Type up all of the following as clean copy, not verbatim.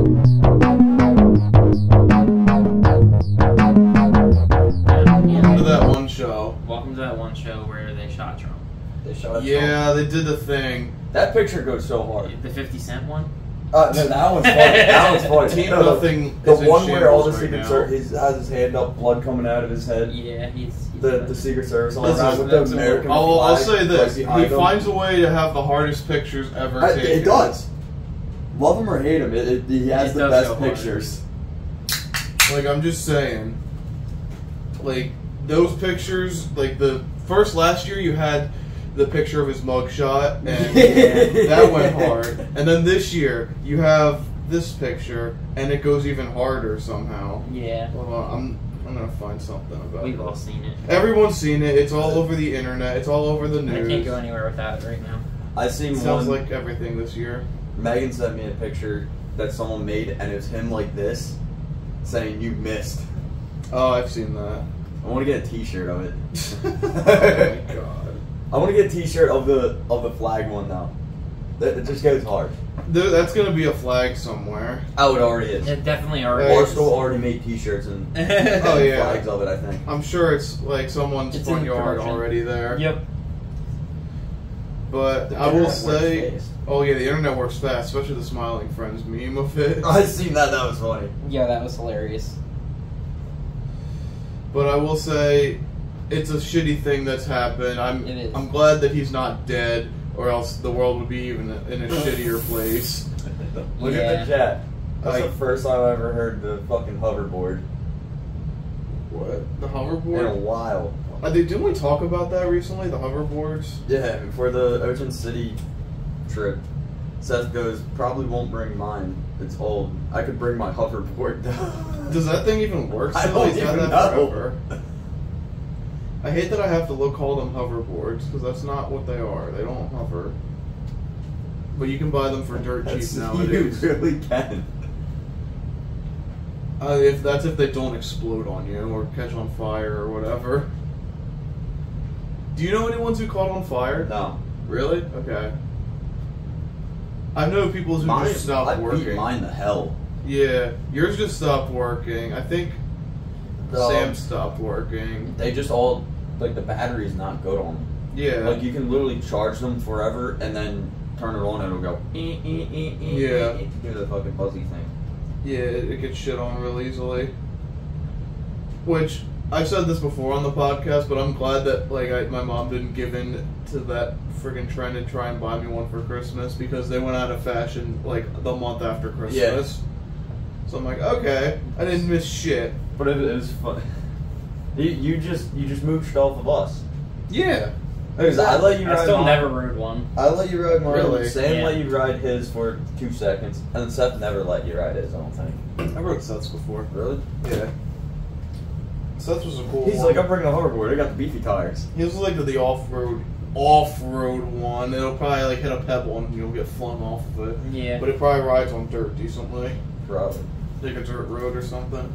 Welcome to that one show where they shot Trump. They shot Trump. Yeah, they did the thing. That picture goes so hard. The 50 Cent one? No, that one's funny. That one's funny. Team No, Nothing. The one where all the right Secret now. Service has his hand up, blood coming out of his head. Yeah, he's The Secret Service all That's around with the American flag. I'll say this: right he finds a way to have the hardest pictures ever taken. It does. Love him or hate him, he has the best pictures. Like, I'm just saying, like, those pictures, like last year you had the picture of his mugshot, and that went hard. And then this year you have this picture, and it goes even harder somehow. Yeah. Hold on, I'm gonna find something about it. We've all seen it. Everyone's seen it. It's all over the internet. It's all over the news. I can't go anywhere without it right now. I seen one. Sounds like everything this year. Megan sent me a picture that someone made, and it's him like this, saying, "You missed." Oh, I've seen that. I want to get a T-shirt of it. Oh my god. I want to get a T-shirt of the flag one now. It just goes hard. That's gonna be a flag somewhere. Oh, it already is. It definitely already is. Barstool already made T-shirts and Oh yeah, flags of it. I think. I'm sure it's like someone's front yard already there. Yep. But I will say, oh yeah, the internet works fast, especially the Smiling Friends meme of it. I seen that. That was funny. Yeah, that was hilarious. But I will say, it's a shitty thing that's happened. I'm glad that he's not dead, or else the world would be even in a shittier place. Look at the chat. That's the first time I ever heard the fucking hoverboard. What? The hoverboard? In a while. Didn't we talk about that recently? The hoverboards? Yeah, before the Ocean City trip, Seth goes, "Probably won't bring mine. It's old. I could bring my hoverboard though." Does that thing even work? I don't even know. I hate that I have to call them hoverboards, because that's not what they are. They don't hover. But you can buy them for dirt cheap nowadays. You really can. If they don't explode on you or catch on fire or whatever. Do you know anyone who caught on fire? No. Really? Okay. I know people who just stopped working. I beat mine to hell. Yeah, yours just stopped working. I think Sam stopped working. They just all, like, the battery's not good on them. Yeah. Like, you can literally charge them forever and then turn it on and it'll go. Yeah. Do the fucking fuzzy thing. Yeah, it gets shit on real easily. Which, I've said this before on the podcast, but I'm glad that my mom didn't give in to that friggin' trend and try and buy me one for Christmas, because they went out of fashion the month after Christmas. Yeah. So I'm like, okay, I didn't miss shit. But it was fun. You just mooched off of us. Yeah. I let you ride. I still mine. Never rode one. I let you ride mine. Really? Sam let you ride his for 2 seconds, and then Seth never let you ride his. I don't think. I rode Seth's before. Really? Yeah. Seth was a cool He's one. like, I'm bringing a hoverboard. I got the beefy tires. He was like the off-road one. It'll probably hit a pebble and you'll get flung off of it. Yeah. But it probably rides on dirt decently. Probably. Like a dirt road or something.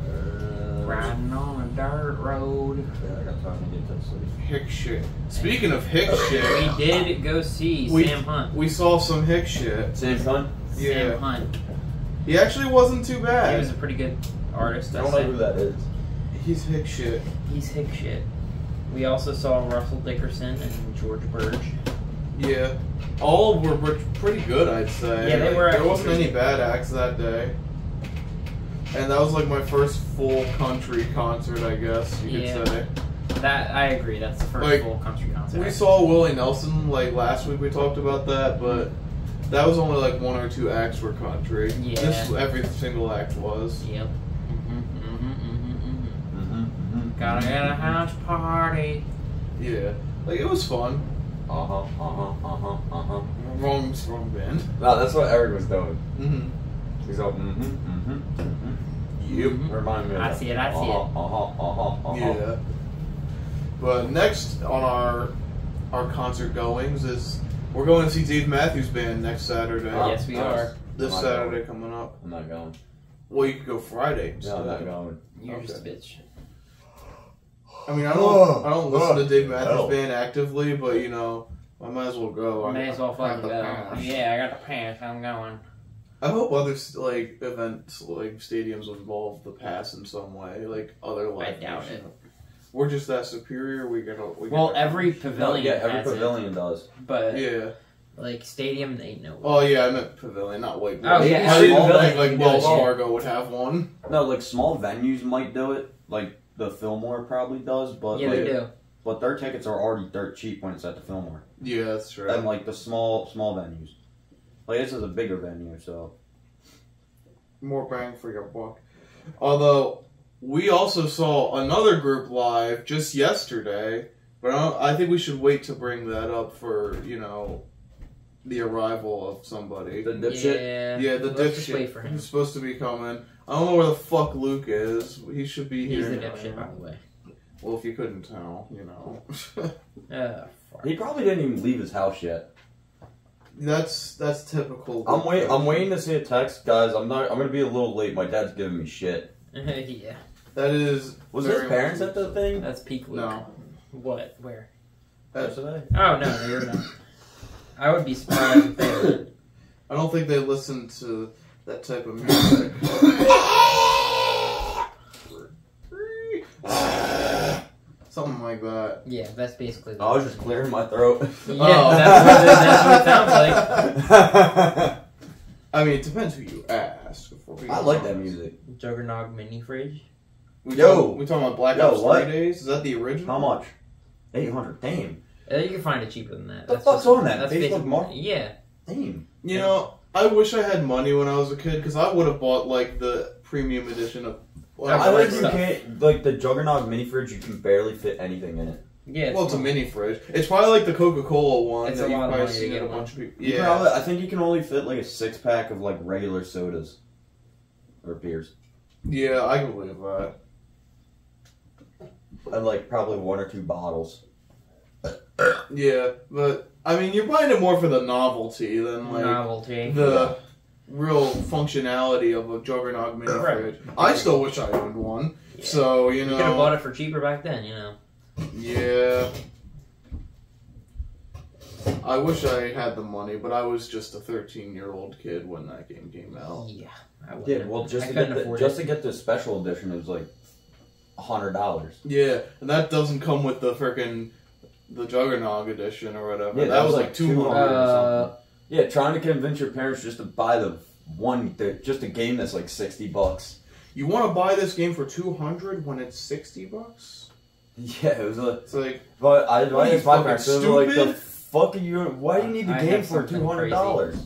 Riding on a dirt road. Yeah, I got time to get to sleep. Hick shit. Speaking of hick shit, we did go see Sam Hunt. We saw some hick shit. Sam Hunt? Yeah. Sam Hunt. He actually wasn't too bad. He was a pretty good artist. I don't know who that is. He's hick shit. He's hick shit. We also saw Russell Dickerson and George Burge. Yeah. All were pretty good, I'd say. Yeah, they were. There wasn't any bad acts that day. And that was my first full country concert, I guess you could say. That I agree. That's the first full country concert. We saw Willie Nelson last week. We talked about that, but that was only 1 or 2 acts were country. Yeah. Every single act was. Yep. Gotta get a house party. Yeah, it was fun. Wrong band. No, that's what Eric was doing. Mm-hmm. He's all Yep. Remind me of I see it. Yeah. But next on our concert goings is we're going to see Dave Matthews Band next Saturday. Yes, we are. This Saturday coming up. I'm not going. Well, you could go Friday. No, I'm not going. You're just a bitch. I mean, I don't listen to Dave Matthews Band actively, but I might as well go. May as well fucking go. Yeah, I got the pants. I'm going. I hope other like events, like stadiums, involve the pass in some way, like other live. I doubt it. We're just that superior. Well, every pavilion. Yeah, every has pavilion does. But yeah. like stadium, they know. Oh yeah, I meant pavilion, not white. Oh yeah, I didn't pavilion, think like you can do Wells it, yeah. Fargo would have one. No, like small venues might do it. Like the Fillmore probably does, but Yeah, like, they do. But their tickets are already dirt cheap when it's at the Fillmore. Yeah, that's true. And like the small venues. Like this is a bigger venue, so More bang for your buck. Although we also saw another group live just yesterday, but I think we should wait to bring that up for the arrival of somebody. the dipshit. Yeah, the Let's just wait dipshit for him. who's supposed to be coming. I don't know where the fuck Luke is. He should be He's here. the dipshit, by the way. Well, if you couldn't tell, Fuck. He probably didn't even leave his house yet. That's typical. I'm waiting to see a text, guys. I'm gonna be a little late. My dad's giving me shit. Yeah. That is. Was his very parents much- at the thing? That's peak Luke. No. What? Where? Yesterday? Oh, no, you're not. I would be surprised if they were. I don't think they listen to that type of music. Something like that. Yeah, that's basically I was just clearing my throat. Yeah, Oh. that's what it sounds like. I mean, it depends who you ask. I like that music. Juggernog mini fridge. We Yo. talking about Black Yo, Ops what? 3 days? Is that the original? How much? 800. Damn. You can find it cheaper than that. The That's fuck's just- on that? that's Facebook basically- Market? Yeah. Damn. You know, I wish I had money when I was a kid because I would have bought like the premium edition of. I I like like you stuff. can't like the Juggernog mini fridge. You can barely fit anything in it. Yeah. Well, it's a mini fridge. It's probably like the Coca-Cola one It's that a you've lot of probably money to seen get at a one. bunch of people. You probably, I think you can only fit like a 6-pack of like regular sodas or beers, Yeah, I can believe that. and like probably 1 or 2 bottles. Yeah, but I mean, you're buying it more for the novelty than like Novelty. the real functionality of a Juggernog mini Right. fridge. I still wish I owned one. Yeah. So You could have bought it for cheaper back then, Yeah. I wish I had the money, but I was just a 13-year-old kid when that game came out. Yeah. I wouldn't. Yeah, well, just I to couldn't get the, afford just it. to get the special edition, it was like $100. Yeah, and that doesn't come with the the Juggernog edition or whatever. Yeah, that was like 200 or something. Yeah, trying to convince your parents just to buy just a game that's like $60. You want to buy this game for $200 when it's $60? Yeah, it was a. It's like, But I What are you, asked my fucking parents, they were like, the stupid? fuck are you? Why do you need the I game have for something $200?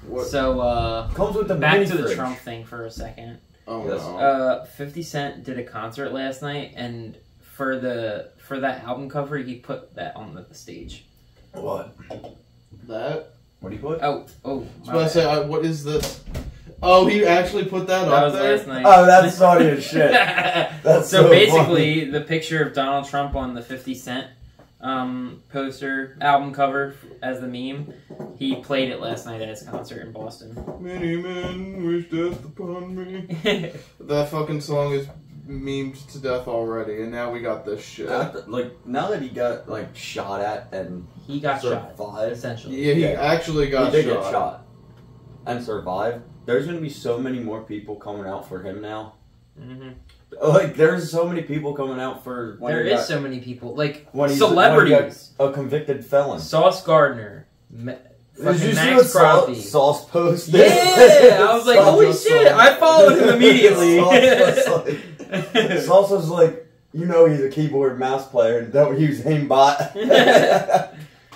what? So, Comes with the back mini to the fridge. Trump thing for a second. Oh Yes. no. 50 Cent did a concert last night, and for that album cover, he put that on the stage. What? That? What do you put? Oh, I was my about to say, bad. what is this? Oh, he actually put that, That up was there? last night. Oh, that's funny as shit. That's so so basically, funny. the picture of Donald Trump on the 50 Cent poster, album cover as the meme, he played it last night at his concert in Boston. Many men wish death upon me. That fucking song is memed to death already, and now we got this shit. Like now that he got like shot at and He got shot, survived. essentially. Yeah, he Yeah. actually got he did shot. get shot and survived. There's gonna be so many more people coming out for him now. Mm-hmm. Like there's so many people coming out for when There he is got- so many people, like when he's- celebrities. when he got a convicted felon. Sauce Gardner, Did fucking you see Max what Crosby. Sauce posted? Yeah, I was like, Sauce holy was shit! so- I followed him immediately. Sauce was like, you know, he's a keyboard mouse player and don't use aimbot.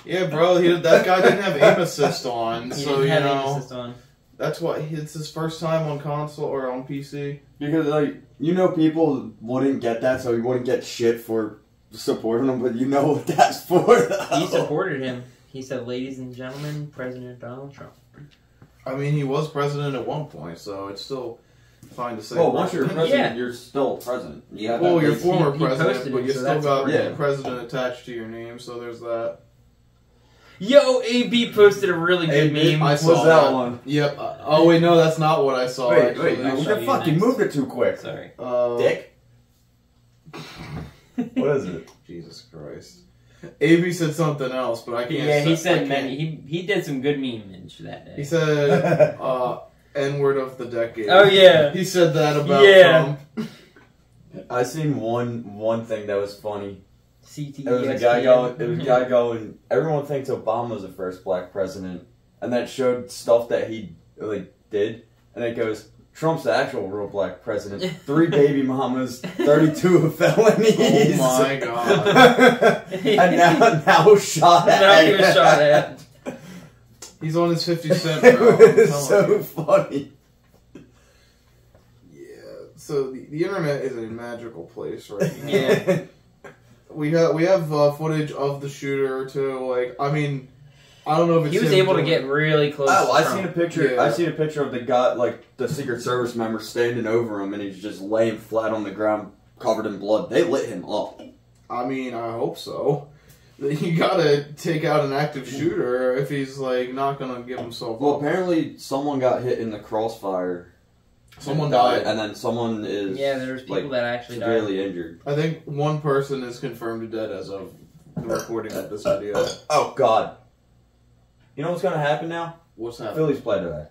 Yeah, bro, that guy didn't have aim assist on, He so didn't you have aim know assist on. that's why it's his first time on console or on PC. Because like, you know, people wouldn't get that, so he wouldn't get shit for supporting him. But you know what that's for? Though. He supported him. He said, "Ladies and gentlemen, President Donald Trump." I mean, he was president at one point, so it's still fine to say. Well, once you're president, Yeah. you're still president. You have Well, to- you're former he president, posted but it, you so still that's got important. president attached to your name, so there's that. Yo, AB posted a really good AB, meme. I saw What's that one? Yep. Oh wait, no, that's not what I saw. Wait, actually. wait, I'll what show the you fuck? You next. moved it too quick. Sorry. Dick? What is it? Jesus Christ. AB said something else, but I can't. Yeah, he I said can't- many. He did some good memes that day. He said, N-word of the decade. Oh, yeah. He said that about Yeah. Trump. I seen one thing that was funny. CT. It was a guy going. Everyone thinks Obama was the first black president, and that showed stuff that he did, and it goes. Trump's the actual real black president. 3 baby mamas, 32 felonies. Oh my god! And now shot at. Now he was shot at. He's on his 50 cent. It Bro, was so funny. Yeah. So the internet is a magical place right now. Yeah. We have footage of the shooter too. Like, I mean, I don't know if it's He was him able to doing- get really close. Oh, to I Trump. seen a picture. Yeah. I seen a picture of the guy, the Secret Service member, standing over him, and he's just laying flat on the ground, covered in blood. They lit him up. I mean, I hope so. You gotta take out an active shooter if he's not gonna give himself Well, up. apparently someone got hit in the crossfire. Someone died. and then someone is Yeah, there's people that actually died. severely injured. I think one person is confirmed dead as of the recording of this video. Oh God! You know what's gonna happen now? What's happening? Phillies play today.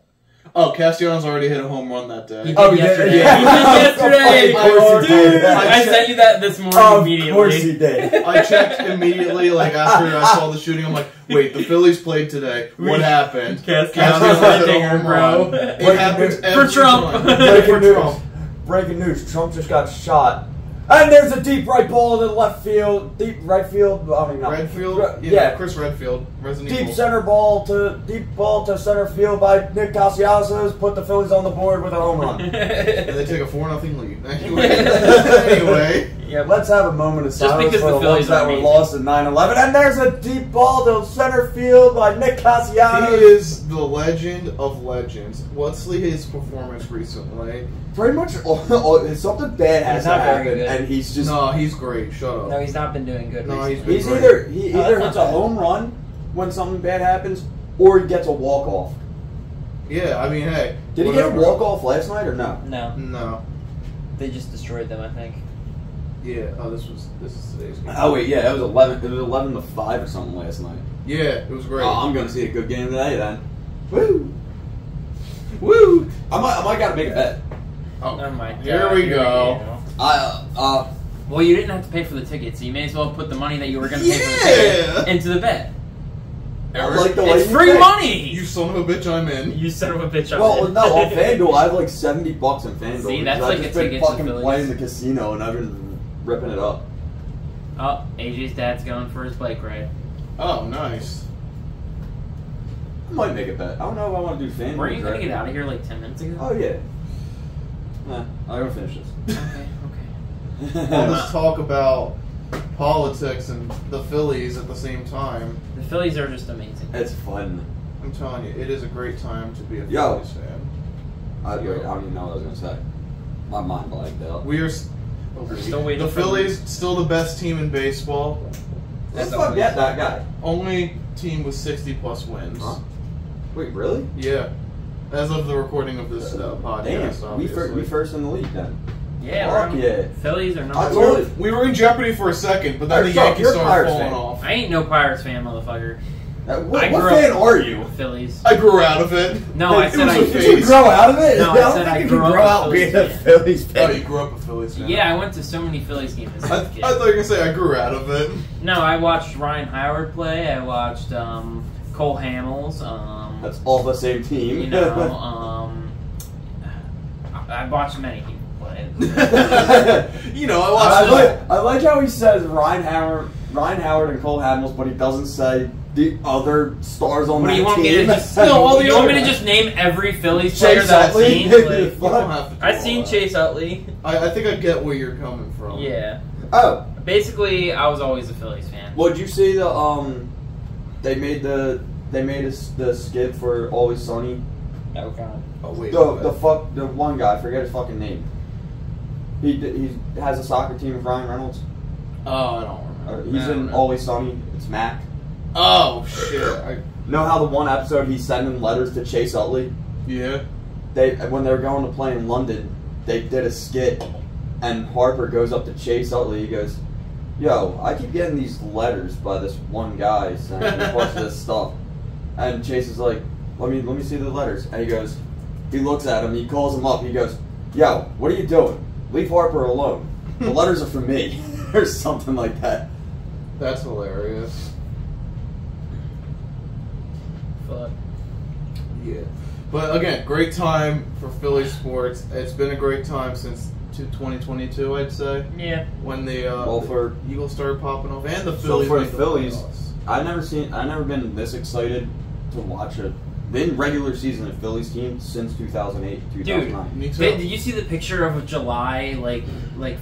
Oh, Castellanos already hit a home run that day. He did Oh, he yesterday. did? Yeah. He did yesterday. Of course he did. Dude, I sent you that this morning immediately. Of course he did. I checked immediately, after I saw the shooting. I'm like, wait, the Phillies played today. What happened? Castellanos hit a dinger, home bro. run. It happens For every Trump. time. Breaking For news. Trump. Breaking news. Trump just got shot. And there's a deep right ball in the left field. Deep right field. I mean, not. Redfield? Yeah. Chris Redfield. Resident Deep Evil. ball to center field by Nick Castellanos. Put the Phillies on the board with a home run. And they take a 4-0 lead. Anyway. Yep. Let's have a moment of Just silence because for the the Phillies ones that are were amazing. lost in 9/11. And there's a deep ball to center field by Nick He Castellanos. is the legend of legends. What's his performance recently? Pretty much something bad has He's to not very happen, good. and he's just No, he's great. Shut up. No, he's not been doing good. No, recently. he's he's been either he Oh, either that's hits not a bad. home run when something bad happens, or he gets a walk off. Yeah, I mean, hey. Did he get a whatever. walk off last night or no? No, No. they just destroyed them. I think. Yeah. Oh, this is today's game. Oh wait, yeah, it was 11. It was 11-5 or something last night. Yeah, it was great. Oh, I'm gonna see a good game today then. Woo, woo! I might gotta make a bet. Oh, my God. here we go. Well, you didn't have to pay for the ticket, so you may as well put the money that you were going to pay for the ticket into the bet. I like the way It's you free think. money. You son of a bitch, I'm in. You son of a bitch. I'm Well, in. no, on FanDuel I have like $70 in FanDuel. See, that's because like I've a just been ticket to fucking Phillies. playing the casino and I've been ripping it up. Oh, AJ's dad's going for his bike ride. Oh, nice. I might make a bet. I don't know if I want to do FanDuel. Were you going to directly. get out of here like 10 minutes ago? Oh yeah. Nah, I'm gonna finish this. Okay. All this talk about politics and the Phillies at the same time. The Phillies are just amazing. It's fun. I'm telling you, it is a great time to be a Yo. Phillies fan. I don't even know what I was gonna say. My mind blanked out. We're still waiting the for Phillies, still the best team in baseball. Let's fuck that guy. Only team with 60+ wins. Huh? Wait, really? Yeah. As of the recording of this podcast, Damn, we obviously. first in the league then. Yeah, Fuck we're yeah. Phillies are I number told one. you. We were in jeopardy for a second, but then the You're Yankees a started Pirates falling fan. off. I ain't no Pirates fan, motherfucker. What I grew fan up- are you? Phillies. I grew out of it. No, I It said was I. a Did phase. you grow out of it? No, I don't said think I you grew can up grow a out Phillies being a fan. Phillies Oh, fan. you grew up a Phillies fan. Yeah, I went to so many Phillies games as I a thought kid. you were going to say I grew out of it. No, I watched Ryan Howard play. I watched Cole Hamels. That's all the same team. You know, I watched many people play. You know, I watched I like how he says Ryan Howard and Cole Hamels, but he doesn't say the other stars on What that do you want team. me to just? No, all the you want me other- to just name every Phillies player Chase that I've Utley? seen? You Like, don't have to do I've all seen that. Chase Utley. I think I get where you're coming from. Yeah. Oh, Basically, I was always a Phillies fan. well, did you see the they made the skit for Always Sunny? Oh God. Oh, wait. The one guy, I forget his fucking name. He has a soccer team with Ryan Reynolds. Oh, I don't remember. He's in Always Sunny. It's Mac. Oh, shit. Know how the one episode he's sending letters to Chase Utley? Yeah. When they were going to play in London, they did a skit, and Harper goes up to Chase Utley. He goes, "Yo, I keep getting these letters by this one guy saying a bunch of this stuff," and Chase is like, "Let me see the letters," and he goes, He looks at him. He calls him up. He goes, "Yo, what are you doing? Leave Harper alone. The letters are for me," or something like that. That's hilarious. Fuck. Yeah. But again, great time for Philly sports. It's been a great time since 2022, I'd say. Yeah. When the for Eagles started popping off, and the so Phillies. for the made the Phillies, playoffs. I've never been this excited to watch a regular season of Phillies team since 2008, 2009. Me too. Did you see the picture of July, like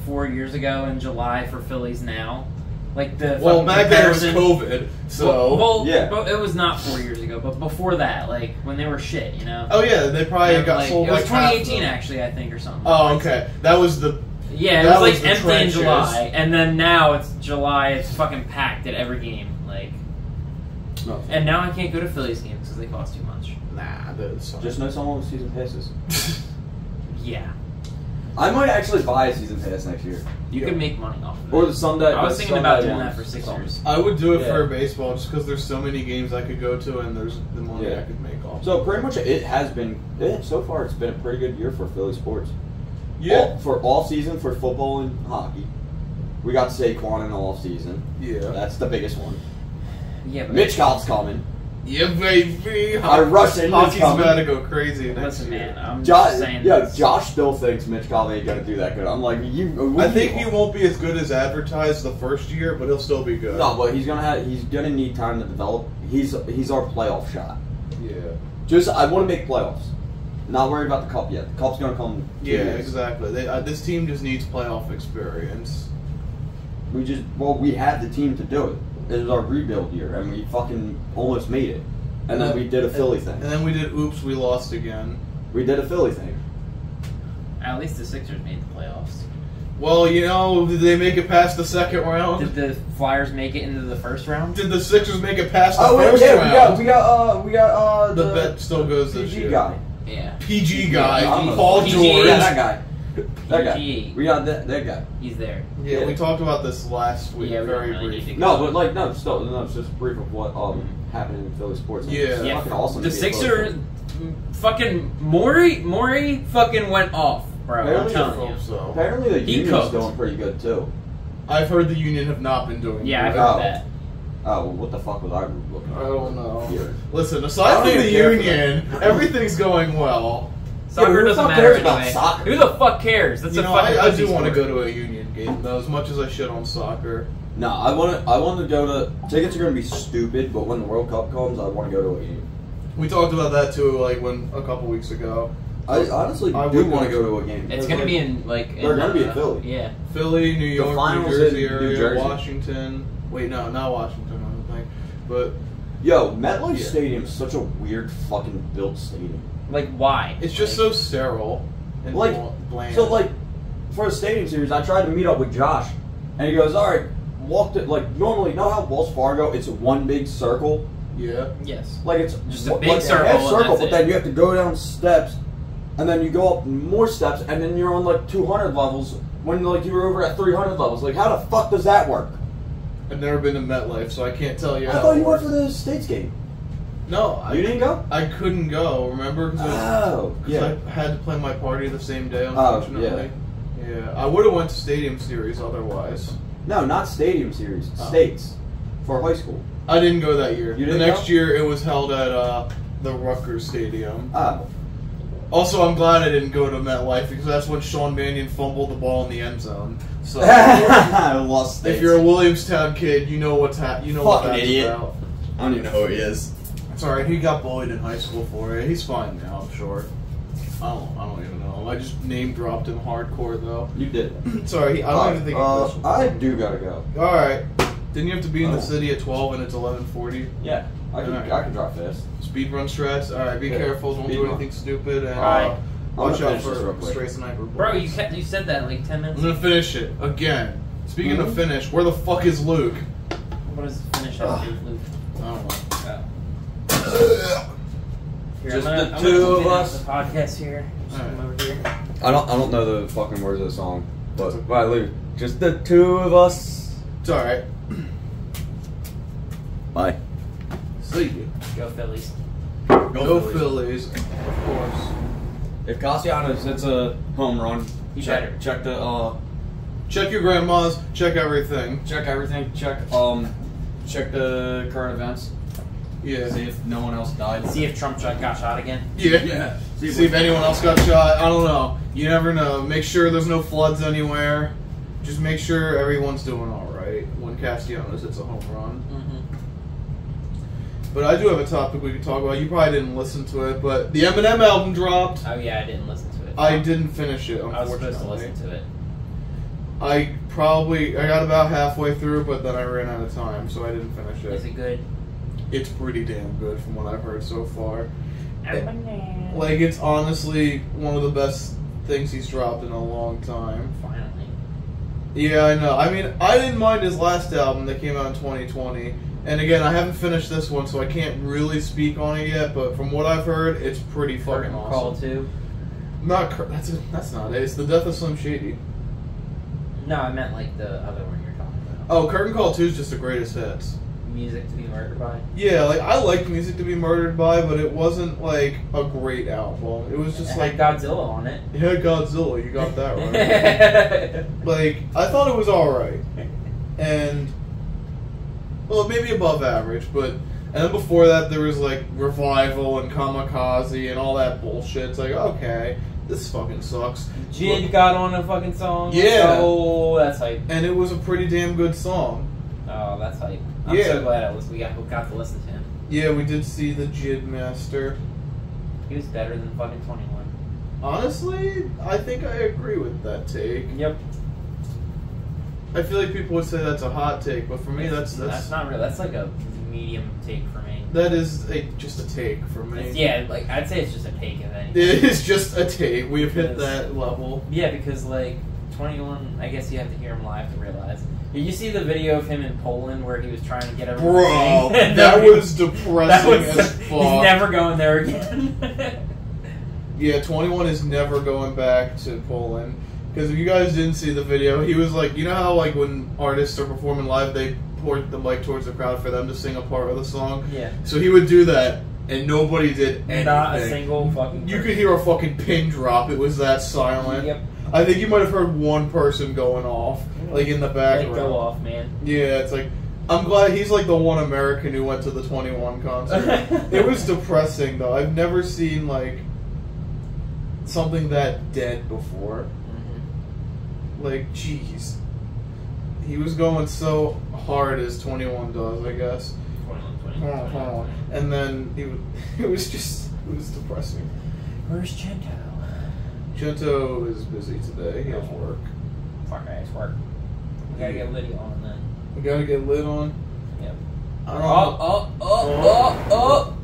4 years ago in July for Phillies now? Like the Well, back then it was comparison- COVID, so. Well, Yeah. but it was not 4 years ago, but before that, like when they were shit, you know. Oh yeah, they probably And, got like, sold. It was like half 2018 the- actually, I think, or something. Oh, okay. That was the. Yeah, it that was was like the empty in trenches. July, and then now it's July. It's fucking packed at every game. Like, No. and now I can't go to Phillies games because they cost too much. Nah, that's Just know someone with season passes. Yeah, I might actually buy a season pass next year. you Yeah. can make money off of it. Or the Sunday. I was the thinking Sunday about doing ones. that for Sixers. I would do it Yeah. for baseball just because there's so many games I could go to and there's the money Yeah. I could make off. So pretty much it has been. So far, it's been a pretty good year for Philly sports. Yeah. For all season for football and hockey. We got Saquon in the off season. Yeah. That's the biggest one. Yeah, but Mitch Cobb's coming. Yeah, baby. Our Russian is Hockey's coming. about to go crazy next listen, year. man, I'm Josh, just saying. yeah, this. Josh still thinks Mitch Cobb ain't gonna do that good. I'm like, I think he won't be as good as advertised the first year, but he'll still be good. No, but he's gonna need time to develop. He's our playoff shot. Yeah. I want to make playoffs. Not worried about the cup yet. The cup's gonna come. 2 Yeah, years. exactly. This team just needs playoff experience. We had the team to do it. It was our rebuild year, and we fucking almost made it. And then we did a Philly thing. And then we did oops, we lost again. We did a Philly thing. At least the Sixers made the playoffs. Well, did they make it past the second round? Did the Flyers make it into the first round? Did the Sixers make it past the Oh wait, first yeah, round? we got the bet still goes this PG year. guy. Yeah. PG guy, Yeah, Paul PG. George. Yeah, that guy. That guy. PG. We got that guy. He's there. Yeah, Yeah. we talked about this last week. Yeah, we very don't really brief. need to No, but like no, it's just brief of what happened in Philly sports. Yeah. It's Yeah, fucking awesome. the to be a Philly Sixers, fan. fucking Maury fucking went off, bro. I'm Apparently, telling you. So Apparently the He union's cooked. doing pretty good too. I've heard the Union have not been doing. Yeah, I've good. heard Oh. that. Oh, well, what the fuck was I looking I at? don't know. Here. Listen, I aside don't from even the care for Union, everything's going well. Soccer who the doesn't fuck matter cares about anyway. soccer? Who the fuck cares? That's a fucking I pussy do want to sport. go to a Union game though, as much as I shit on soccer. No, I want to go to. Tickets are going to be stupid, but when the World Cup comes, I want to go to a game. We talked about that too, like a couple weeks ago. I honestly I do would want to go go to a game. It's gonna be in like. They're gonna be in Philly. Yeah. Philly, New York, New finals Jersey in New area, Jersey. Washington. Wait, no, not Washington. I don't think. But Yo, MetLife Yeah. Stadium's such a weird fucking built stadium. Like why? it's just Like, so sterile and Like, bland. So like, for a stadium series, I tried to meet up with Josh, and he goes, "All right, walk it like normally. You know how Wells Fargo? It's one big circle. yeah. Yes. Like it's Just a big like circle, half and circle, that's but it. then you have to go down steps, and then you go up more steps, and then you're on like 200 levels when like you were over at 300 levels. Like how the fuck does that work? I've never been to MetLife, so I can't tell you. I how thought it you went works. for the States game. No, You didn't go? I couldn't go. Remember? Because Oh, yeah. I had to play my party the same day. Oh, Unfortunately. Yeah. I would have went to Stadium Series otherwise. No, not stadium series. Oh. States for high school. I didn't go that year. You The didn't next go? year it was held at the Rutgers Stadium. Oh, Also, I'm glad I didn't go to MetLife because that's when Sean Mannion fumbled the ball in the end zone. So I lost States. if you're a Williamstown kid, you know what's you know what Fucking that's idiot. about. I don't even know who he is. It's alright. He got bullied in high school for it. He's fine now, I'm sure. I don't even know. I just name dropped him hardcore though. You did. Sorry, I don't even think. he I do gotta go. All right. Didn't you have to be in the Oh. city at 12 and it's 11:40? Yeah, I can. Alright. I can drive fast. Speed run strats. All right, be Yeah, careful. Don't speed do run. anything stupid. And Alright. watch gonna out finish this real for quick. stray sniper. Bro, bullets. you said that like 10 I'm minutes. gonna finish it again. Speaking of finish, where the fuck is Luke? What does finish up with Luke? I don't know. Here, Just I'm the gonna two of finish us. The podcast here. Just Alright. come over here. I don't know the fucking words of the song, but by Luke. Just the two of us. It's all right. Bye. See you. Go Phillies. Go Phillies, of course. If Castellanos hits a home run, better. check the Check your grandmas. Check everything. check everything. Check the current events. Yeah. See if no one else died. See if Trump got shot again. Yeah. See if anyone else got shot. I don't know. You never know. Make sure there's no floods anywhere. Just make sure everyone's doing all right when Castellanos hits a home run. But I do have a topic we could talk about. You probably didn't listen to it, but the Eminem album dropped. Oh yeah, I didn't listen to it. I didn't finish it, unfortunately. I was supposed to listen to it. I got about halfway through, but then I ran out of time, so I didn't finish it. Is it good? It's pretty damn good from what I've heard so far. Eminem. Like, it's honestly one of the best things he's dropped in a long time. Finally. Yeah, I know. I mean, I didn't mind his last album that came out in 2020. And again, I haven't finished this one, so I can't really speak on it yet, but from what I've heard, it's pretty fucking Curtain awesome. Call 2? That's not it. It's The Death of Slim Shady. No, I meant like the other one you're talking about. Oh, Curtain Call 2 is just the greatest hits. Music to be Murdered By? Yeah, like, I liked Music to be Murdered By, but it wasn't, like, a great album. It was just It like... had Godzilla on it. Yeah, Godzilla, you got that right. Like, I thought it was alright. And... Well, maybe above average, but... And then before that, there was, like, Revival and Kamikaze and all that bullshit. It's like, okay, this fucking sucks. Jid got on a fucking song? Yeah. Oh, that's hype. And it was a pretty damn good song. Oh, that's hype. I'm Yeah. so glad we got to listen to him. Yeah, we did see the Jid Master. He was better than fucking 21. Honestly, I think I agree with that take. Yep. I feel like people would say that's a hot take, but for me, that's not real. That's like a medium take for me. that is just a take for me. Yeah, like I'd say it's just a take of anything. It is just a take. We have hit Yes. that level. Yeah, because like 21, I guess you have to hear him live to realize. Did you see the video of him in Poland where he was trying to get everyone Bro, to sing? that was depressing That was, as he's fuck. never going there again. Yeah, 21 is never going back to Poland. Because if you guys didn't see the video, he was like, you know how like when artists are performing live, they point the mic towards the crowd for them to sing a part of the song? Yeah. So he would do that, and nobody did anything. Not a single fucking You person. could hear a fucking pin drop. It was that silent. Yep. I think you might have heard one person going off, like in the background. Like, go off, man. Yeah, it's like, I'm glad he's like the one American who went to the 21 concert. It was depressing though. I've never seen like something that dead before. Like, jeez. He was going so hard as 21 does, I guess. 21. And then it was depressing. Where's Chento? Gento is busy today. He has work. Fuck, I work. We gotta get Lydia on then. We gotta get lit on. Yep. I don't Oh!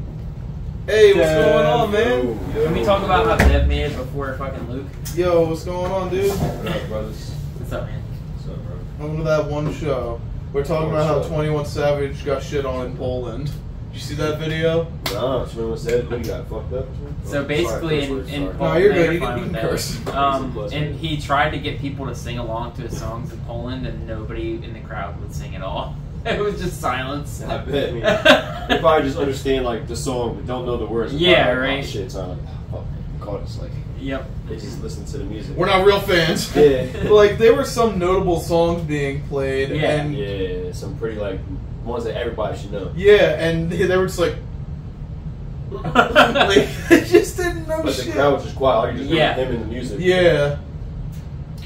Hey, what's going on, man? Can we talk about how Dev made it before fucking Luke? Yo, what's going on, dude? What up, brothers? What's up, man? What's up, bro? Welcome to that one show. We're talking about how 21 Savage got shit on in Poland. Did you see that video? No, someone said he got fucked up. So basically, in No, Poland, you're they good. were You fine can with curse. that. And he tried to get people to sing along to his songs in Poland, and nobody in the crowd would sing at all. It was just silence. I bet. I mean, they probably just understand like the song but don't know the words. They're Yeah, probably like, right. Oh, shit, so I'm like, oh, caught us. Like, Yep. they just listen to the music. We're not real fans. Yeah. Like, there were some notable songs being played. Yeah. And Yeah, some pretty like ones that everybody should know. yeah, and they were just like, like they just didn't know But shit. the crowd was just quiet. All you just Yeah. heard him in the music. Yeah.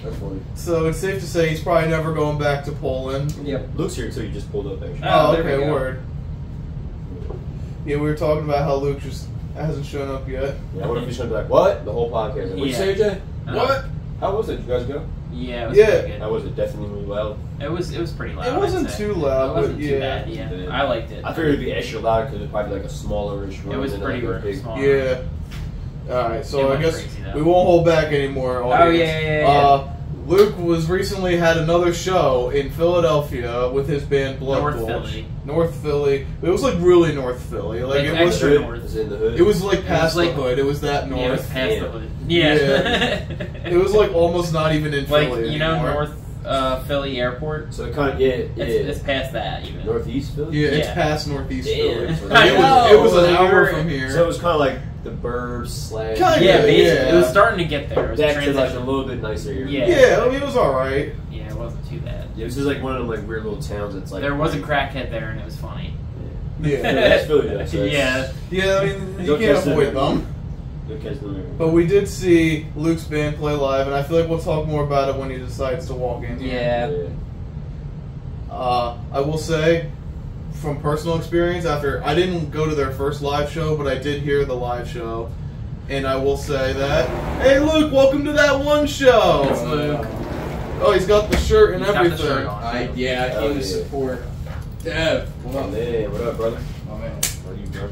That's funny. So it's safe to say he's probably never going back to Poland. Yep. Luke's here too. You just pulled up actually. Oh, Oh, there we okay, go. word. Yeah, we were talking about how Luke just hasn't shown up yet. Yeah, what if he's gonna be like, what? The whole podcast. What'd you Yeah. say, Jay? What? How was it? Did you guys go? Yeah, it was Yeah. pretty good. How was it? Definitely loud. It was pretty loud. It wasn't I'd say. too loud, It wasn't but too yeah. bad. Yeah, Yeah. I liked it. I figured it'd be extra loud because it'd probably be like a smallerish room. It was than, pretty like, a big. small. Yeah. Alright, It so I went guess crazy, though. we won't hold back anymore. Oh, Audience. yeah. Luke was recently had another show in Philadelphia with his band Blood North Bulge. Philly. North Philly. It was like really North Philly. Like, Like it was. extra Hood? north. Is it in the hood? It was like past like- the hood. It was that Yeah, it was north. past the Damn. hood. Yeah. It was like almost not even in like Philly you know anymore. North Philly Airport. So it kind of It's past that even. Northeast Philly. Yeah, it's Yeah. past Northeast Damn. Philly. I Like, it was an know. hour You're- from here. So it was kind of like the burbs / Kinda, Yeah, basically, it was yeah. starting to get there. It was back to like a transition. little bit nicer area. Yeah. Yeah, I mean, it was alright. Yeah, it wasn't too bad. Yeah, it was just like one of them like weird little towns that's like There was a crackhead there, and it was funny. Yeah. That's Philly though. So Yeah. Yeah, I mean, you Don't can't catch them avoid everywhere. them. You'll catch them everywhere. But we did see Luke's band play live, and I feel like we'll talk more about it when he decides to walk in here. Yeah. I will say, from personal experience, after I didn't go to their first live show, but I did hear the live show, and I will say that, hey Luke, welcome to That One Show. It's Luke. Oh, he's got the shirt and He's got the everything. shirt on. I came Oh, to yeah. support Dev. Oh man, what up, brother? Oh man. What are you, bro?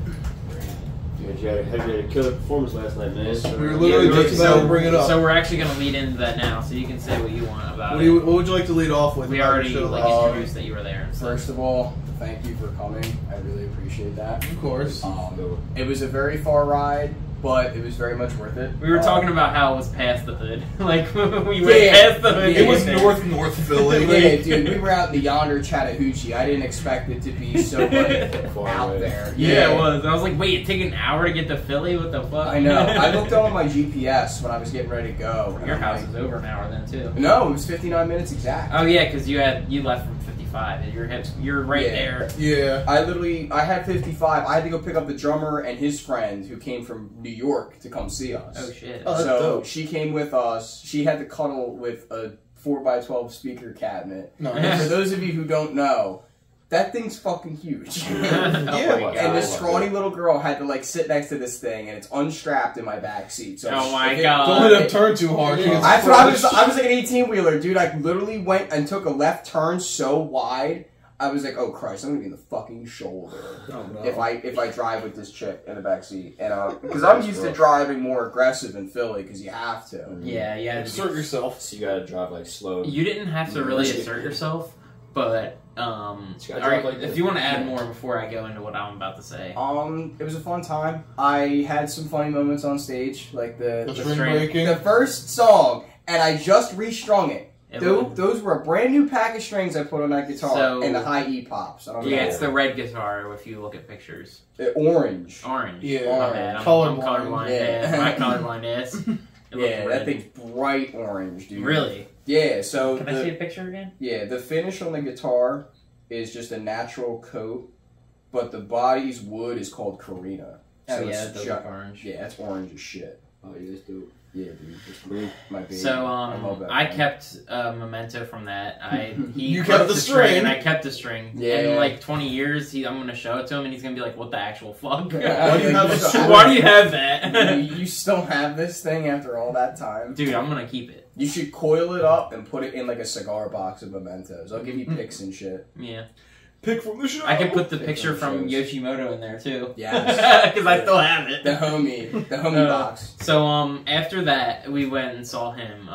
Dude, you had a killer performance last night, man. We were literally Yeah, just about to bring it up. So we're actually going to lead into that now, so you can say what you want about What, it. what would you like to lead off with? We about already the show? introduced that you were there. So. First of all, thank you for coming. I really appreciate that. Of course. It was a very far ride, but it was very much worth it. We were talking about how it was past the hood. Like, we went Yeah, past the hood. yeah. It was there. North Philly. Yeah, dude, we were out in the yonder Chattahoochee. I didn't expect it to be so like Far out away. there. Yeah, it was. I was like, wait, it took an hour to get to Philly? What the fuck? I know. I looked on my GPS when I was getting ready to go. and Your I'm house like, was over an hour then, too. No, it was 59 minutes exact. Oh, yeah, because you left from 55. You're right Yeah. there. Yeah. I had 55. I had to go pick up the drummer and his friend who came from New York to come see us. Oh, shit. Oh, that's So dope. she came with us. She had to cuddle with a 4x12 speaker cabinet. No. And for those of you who don't know, that thing's fucking huge. Oh, Yeah. my And this God. scrawny little girl had to like sit next to this thing, and it's unstrapped in my back seat. So Oh my if it- God. Don't let him turn too hard. Yeah. I was like an 18-wheeler, dude. I literally went and took a left turn so wide. I was like, oh Christ, I'm gonna be in the fucking shoulder Oh, no. if I drive with this chick in the back seat. And because I'm used to driving more aggressive in Philly because you have to. Yeah, yeah. Assert yourself. So you gotta drive like slow. You didn't have to really assert yourself, but all right, like if this. you want to add more before I go into what I'm about to say. It was a fun time. I had some funny moments on stage, like The string string. breaking. the first song, and I just restrung it. It Those were a brand new pack of strings I put on that guitar, So- and the high E pops. I don't Yeah, know. it's the red guitar if you look at pictures. Orange. Orange. Yeah. My bad. I'm Colorblind. colorblind. Yeah. Yeah. My colorblind ass. It looked Yeah, red. that thing's bright orange, dude. Really? Yeah. So Can I see a picture again? the finish on the guitar is just a natural coat, but the body's wood is called Carina. Oh So yeah, it's it does ju- look orange. Yeah, it's orange as shit. Oh, you guys do. Yeah, dude. It's my baby. So I love that I thing. kept a memento from that. He You broke kept the string. and I kept the string. Yeah. In like 20 years, I'm gonna show it to him, and he's gonna be like, "What the actual fuck? Why do you have a string? Why do you have that?" you still have this thing after all that time? Dude, I'm gonna keep it. You should coil it up and put it in like a cigar box of mementos. I'll give you pics and shit. Yeah, Pick from the show. I could put the Pick picture from from shows. Yoshimoto in there too. Yes. because I still have it. The homie box. So after that, we went and saw him.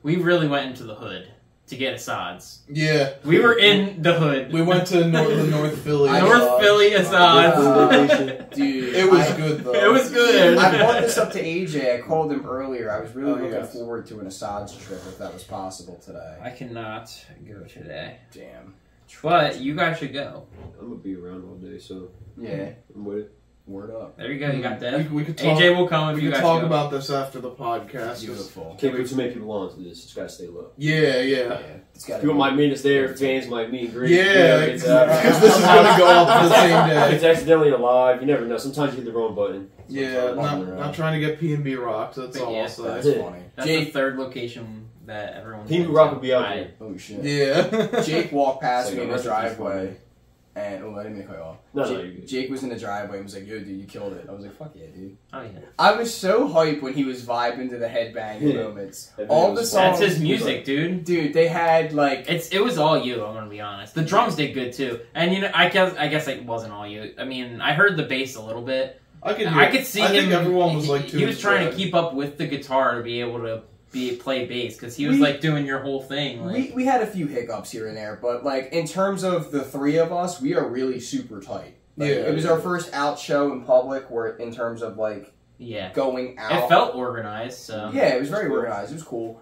We really went into the hood to get Assad's. Yeah. We were in the hood. We went to North Philly. North Philly Assad's. Dude, It was good though. It was good. I brought this up to AJ. I called him earlier. I was really Oh, looking yes. forward to an Assad's trip if that was possible today. I cannot go today. Damn. But you guys should go. I'm gonna be around all day, so Yeah. I'm with it. Word up. There you go. You got that. We could talk. AJ will come if We you could guys talk go. about this after the podcast. 'Cause- Beautiful. Can't put too many people on to this. Just gotta stay low. Yeah. Yeah. It's got People might meet us there. Fans might meet and greet. Yeah, It's, because this is gonna go up the same day. It's accidentally alive. You never know. Sometimes you hit the wrong button. Yeah, not trying to get P&B rocked. That's all Yeah, I'll say. That's funny. That's Jake, the third location that everyone. Pink Rock will be out I- there. oh shit. Yeah. Jake walked past So me in the the rest of it's driveway, and I didn't mean to cut you off. No, Jake, you're good. Jake was in the driveway and was like, "Yo, dude, you killed it." I was like, "Fuck yeah, dude." Oh yeah. I was so hyped when he was vibing to the headbanging Yeah. moments. That All video the was songs. That's his music, dude. Dude, they had like It was all you. I'm gonna be honest. The drums did good too, and I guess it wasn't all you. I mean, I heard the bass a little bit. I could see I him. think everyone was like he was trying to keep up with the guitar to be able to play bass because he was like doing your whole thing. Like, we had a few hiccups here and there, but like in terms of the three of us, we are really super tight. Like, Yeah, it was our first out show in public, where in terms of like yeah, going out, it felt organized. So yeah, it was very organized. It was cool.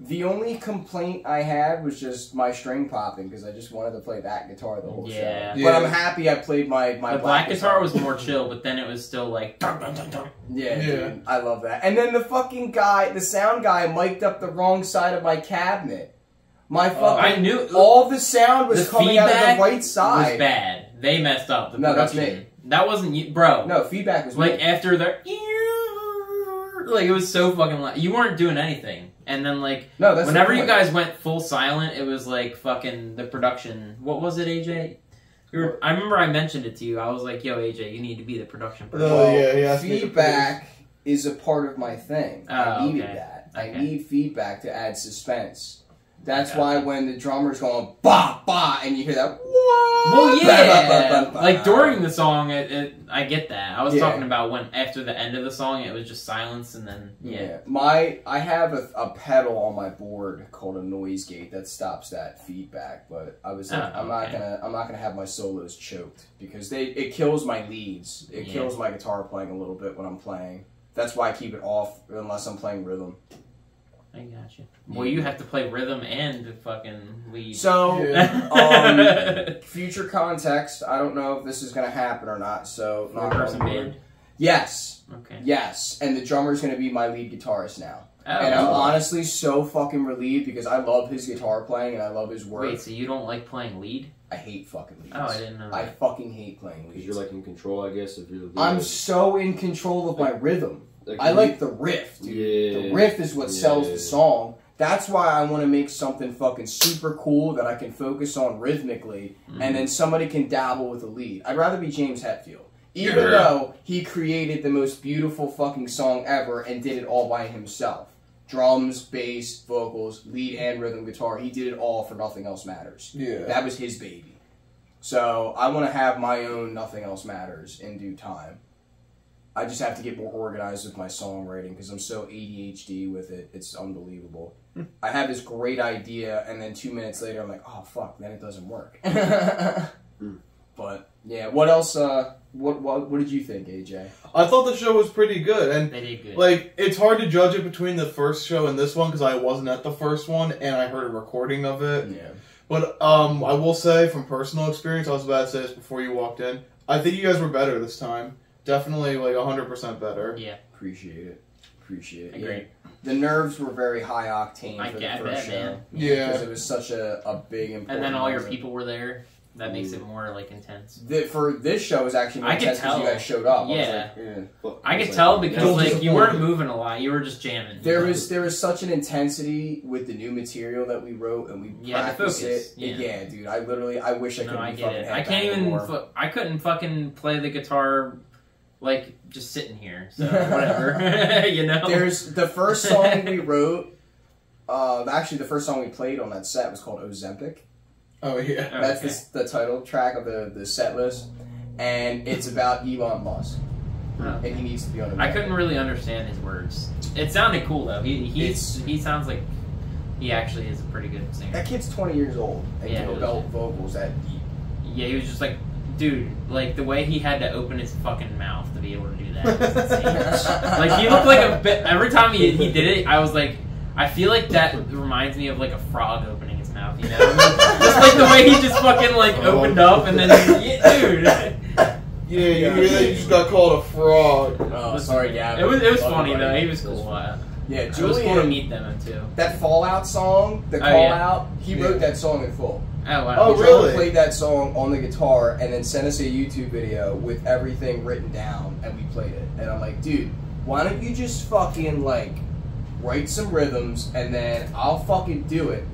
The only complaint I had was just my string popping because I just wanted to play that guitar the whole show. But I'm happy I played my the black guitar was more chill, but then it was still like dun, dun, dun, dun. Yeah, dude, I love that. And then the fucking guy, the sound guy, mic'd up the wrong side of my cabinet. My fucking I knew all the sound was coming out of the right side. Was bad. They messed up the No, that's production. me. That wasn't you, bro. No, feedback was like me. after the like it was so fucking loud. You weren't doing anything, and then like whenever you guys went full silent, it was like fucking the production. What was it, AJ? I remember I mentioned it to you. I was like, "Yo, AJ, you need to be the production person." Feedback is a part of my thing. I needed okay. that. Okay. I need feedback to add suspense. That's why when the drummer's going ba ba and you hear that well, yeah, like during the song, I get that. I was talking about when after the end of the song, it was just silence, and then I have a pedal on my board called a noise gate that stops that feedback. But I was like, I'm not gonna have my solos choked because it kills my leads. It kills my guitar playing a little bit when I'm playing. That's why I keep it off unless I'm playing rhythm. I got you. Well, you have to play rhythm and fucking lead. So, future context, I don't know if this is going to happen or not, so... Four-person band? Yes. Okay. Yes, and the drummer's going to be my lead guitarist now. Oh, and I'm honestly so fucking relieved because I love his guitar playing and I love his work. Wait, so you don't like playing lead? I hate fucking leads. Oh, I didn't know that. I fucking hate playing leads. Because you're like in control, I guess, if you're the lead. I'm so in control of my rhythm. Like, I like the riff, dude. Yeah, the riff is what sells the song. That's why I want to make something fucking super cool that I can focus on rhythmically, and then somebody can dabble with the lead. I'd rather be James Hetfield. Even though he created the most beautiful fucking song ever and did it all by himself. Drums, bass, vocals, lead and rhythm guitar. He did it all for Nothing Else Matters. Yeah. That was his baby. So I want to have my own Nothing Else Matters in due time. I just have to get more organized with my songwriting because I'm so ADHD with it. It's unbelievable. I have this great idea, and then 2 minutes later, I'm like, oh, fuck, then it doesn't work. But, yeah, what else, what did you think, AJ? I thought the show was pretty good, and, they did good. like, it's hard to judge it between the first show and this one because I wasn't at the first one, and I heard a recording of it. Yeah. But, I will say, from personal experience, I was about to say this before you walked in, I think you guys were better this time. Definitely, like, 100% better. Yeah. Appreciate it. Agreed. Yeah. The nerves were very high octane for the first show. Man. Yeah. Because it was such a big, important And then all your moment. people were there. That makes it more, like, intense. For this show, it was actually more I could intense because you tell. guys showed up. Yeah. I I could tell because, like, you weren't moving a lot. You were just jamming. There was such an intensity with the new material that we wrote and we practiced it. Yeah, dude. I wish I could. I get it. I can't even. I couldn't fucking play the guitar, like, just sitting here. So whatever, you know. There's the first song we wrote. Actually, the first song we played on that set was called Ozempic. Oh, yeah. That's the title track of the set list, and it's about Elon Musk, and he needs to be on the. I couldn't really understand his words. It sounded cool though. He sounds like he actually is a pretty good singer. That kid's 20 years old and can belt vocals that deep. Yeah, he was just like, dude, like the way he had to open his fucking mouth to be able to do that was insane. Like he looked like a bit. Every time he did it, I was like, I feel like that reminds me of like a frog opening his mouth, you know? Just like the way he just fucking like opened up and then, dude. Yeah, you just got called a frog. Oh, sorry, Gavin. It was funny though. He was cool. Yeah, Julian. It was cool to meet them too. That Fallout song, the Call Out, he wrote that song in full. Oh wow! Oh, He really? played that song on the guitar and then sent us a YouTube video with everything written down, and we played it. And I'm like, dude, why don't you just fucking like write some rhythms and then I'll fucking do it,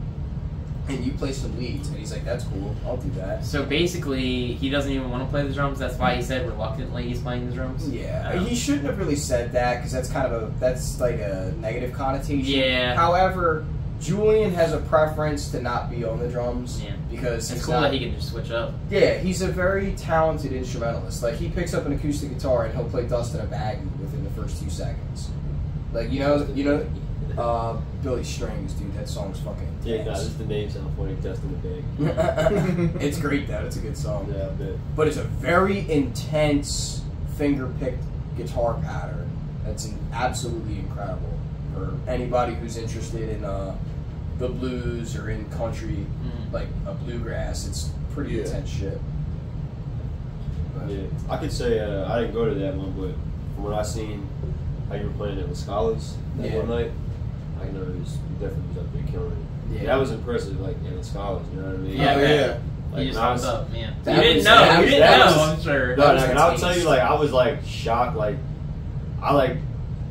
and you play some leads. And he's like, that's cool, I'll do that. So basically, he doesn't even want to play the drums. That's why he said reluctantly he's playing the drums. Yeah, he shouldn't have really said that because that's like a negative connotation. Yeah. However, Julian has a preference to not be on the drums. Yeah. Because it's cool that he can just switch up. Yeah, he's a very talented instrumentalist. Like, he picks up an acoustic guitar and he'll play Dust in a Baggie within the first 2 seconds. Like, you know, Billy Strings, dude, that song's fucking intense. Yeah, just the name sounds funny, Dust in the Bag. It's great, though. It's a good song. Yeah, I bet. But it's a very intense, finger-picked guitar pattern that's absolutely incredible. For anybody who's interested in the blues or in country, like a bluegrass. It's pretty intense shit. But, yeah, I could say I didn't go to that one, but from what I seen, how you were playing at the Scholars that one night, I know you definitely was up there killing it. Yeah, that was impressive. Like in the Scholars, you know what I mean? Yeah, Like, you just hopped up, man. You That didn't was- know. that You was- didn't that know. was- I'm sure. No, was and a I'll tell taste. you, like, I was like shocked. Like, I like,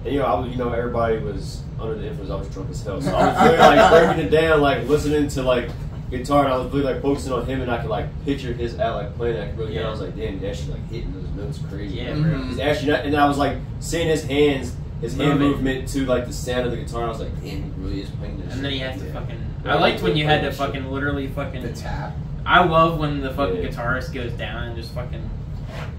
and, you know, I was, you know, everybody was under the influence. I was drunk as hell, so I was really like breaking it down, like listening to like guitar, and I was really like focusing on him, and I could like picture his out like playing that really. And I was like, damn, he's actually like hitting those notes crazy. Yeah, bro. bro. He's actually not, and I was like seeing his hands. His hand Moving. movement to like the sound of the guitar, and I was like, "Damn, he really is playing this." And then shit. he has to fucking. Yeah, I liked when you had to shit. fucking literally fucking. the tap I love when the fucking Yeah. guitarist goes down and just fucking,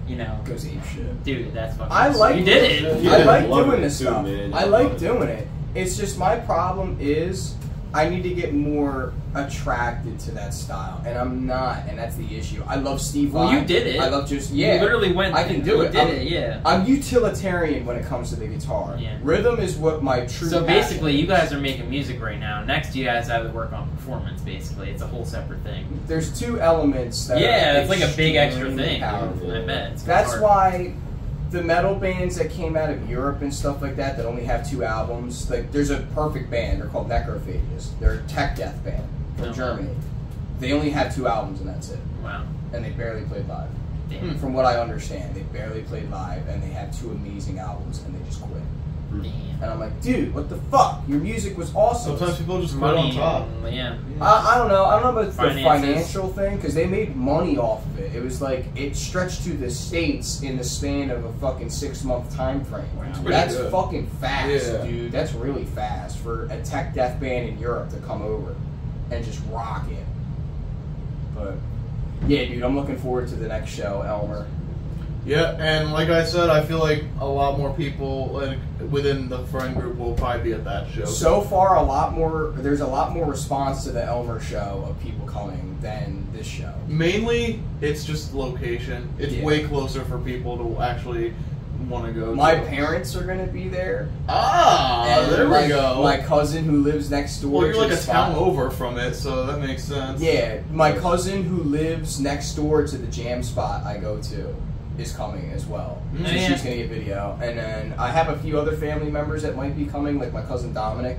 you know, goes ape shit. dude, that's fucking. I like you did it. Yeah, I like love doing it this too, stuff. man. I I like love it. doing it. It's just my problem is I need to get more attracted to that style, and I'm not, and that's the issue. I love Steve Well, Vai. you did it. I love just You literally went. I can do you it. Did it? Yeah. I'm utilitarian when it comes to the guitar. Yeah. Rhythm is what my true. So passion basically, is. you guys are making music right now. Next, you guys have to work on performance. Basically, it's a whole separate thing. There's two elements that. Yeah, are it's like a big extra extremely thing. powerful. I bet. It's That's hard. why the metal bands that came out of Europe and stuff like that only have 2 albums. Like, there's a perfect band. They're called Necrophages. They're a tech death band from Oh. Germany. They only have 2 albums and that's it. Wow. And they barely played live. Damn. From what I understand, they barely played live and they have 2 amazing albums and they just quit. Damn. And I'm like, dude, what the fuck? Your music was awesome. Sometimes people just quit on Money. top. Yeah. I don't know. I don't know about the Finances. financial thing because they made money off of it. It was like it stretched to the States in the span of a fucking 6-month time frame. pretty That's good. fucking fast, Yeah. dude. That's really fast for a tech death band in Europe to come over and just rock it. But yeah, dude, I'm looking forward to the next show, Elmer. Yeah, and like I said, I feel like a lot more people like, within the friend group will probably be at that show. So far, there's a lot more response to the Elmer show of people coming than this show. Mainly, it's just location. It's Yeah. way closer for people to actually want to go. My to. parents are gonna be there. Ah, there my, we go. My cousin who lives next door. well, you're to like the a spot. town over from it, so that makes sense. Yeah, my cousin who lives next door to the jam spot I go to is coming as well. So Yeah. she's gonna get video. And then I have a few other family members that might be coming, like my cousin Dominic.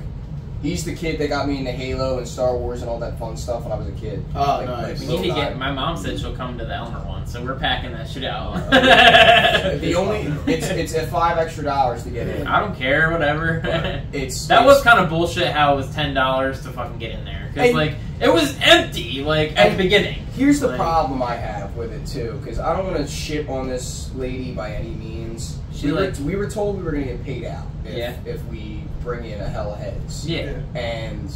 He's the kid that got me into Halo and Star Wars and all that fun stuff when I was a kid. Oh, nice. We need to get. My mom said she'll come to the Elmer one, so we're packing that shit out. The only it's at $5 extra to get in. I don't care, whatever. That was kind of bullshit. How it was $10 to fucking get in there because And- like it was empty like at the beginning. Here's the Like- problem I have with it too, because I don't want to shit on this lady by any means. She We were told we were gonna get paid out Yeah. if we bring in a hell of heads. Yeah. And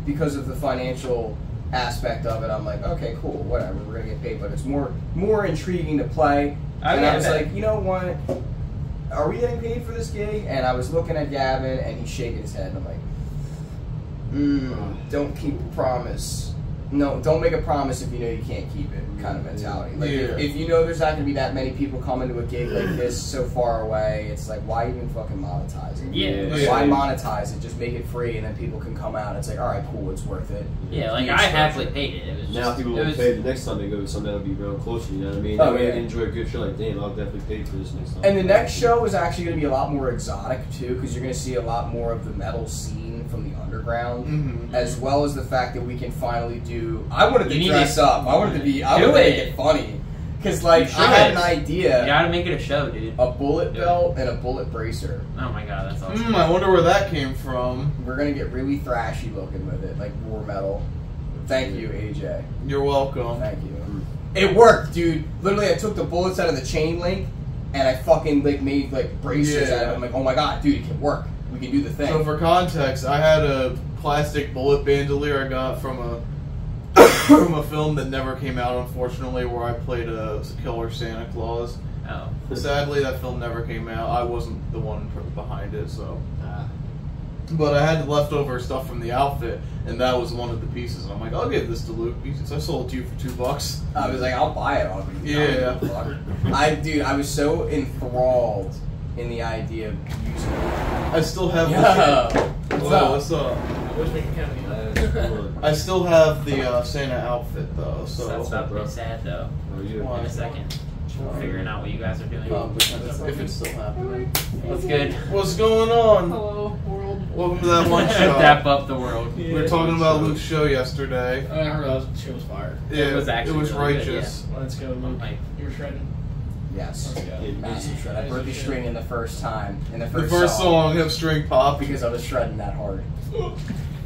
because of the financial aspect of it, I'm like, okay, cool, whatever, we're gonna get paid, but it's more intriguing to play. And yeah, I was I bet. like, you know what? Are we getting paid for this gig? And I was looking at Gavin, and he's shaking his head, and I'm like, don't keep a promise. No, don't make a promise if you know you can't keep it, kind of mentality. Like, Yeah. if you know there's not going to be that many people coming to a gig like this so far away, it's like, why even fucking monetize it? Yeah. Yeah. Why monetize it? Just make it free, and then people can come out. It's like, all right, cool, it's worth it. Yeah, like The I exposure. happily paid it. It was just, Now people it will was, pay the next time they go to something that'll be real closer, you know what I mean? Oh, That way yeah. they enjoy a good show, like, damn, I'll definitely pay for this next time. And the next show is actually going to be a lot more exotic, too, because you're going to see a lot more of the metal scene from the underground. Mm-hmm. As well as the fact that we can finally do. I wanted to You need dress to- up. I wanted to be. I Do wanted to make it. it funny. Because, like, You I had should. an idea. you gotta make it a show, dude. A bullet Do belt and a bullet bracer. Oh my god, that's awesome. I wonder where that came from. We're gonna get really thrashy looking with it, like war metal. Thank you, AJ. You're welcome. Thank you. It worked, dude. Literally, I took the bullets out of the chain link, and I fucking like made like bracers out of it. I'm like, oh my god, dude, it can work. We can do the thing. So for context, I had a plastic bullet bandolier I got from a from a film that never came out, unfortunately, where I played a killer Santa Claus. Oh. Sadly, that film never came out. I wasn't the one behind it, so. Ah. But I had leftover stuff from the outfit, and that was one of the pieces. And I'm like, I'll give this to Luke because I sold it to you for $2. I was like, I'll buy it. Yeah. I was so enthralled in the idea of using it. I still have Yeah. the What's Whoa, up? what's up? always making cameo. I still have the Santa outfit though, so That's about to be sad though. In Why? a second. Figuring out what you guys are doing. if it's still happening. What's good? What's going on? Hello, world. Welcome to That One Show. Dap up the world. We were talking about Luke's show yesterday. I heard that show was fire. Yeah, It was actually really good, righteous. Let's go, Luke. Like, You were shredding. Yes. Let's go. Massive shred. I broke the string in the first time. In the The first, first song of String Pop. because I was shredding that hard.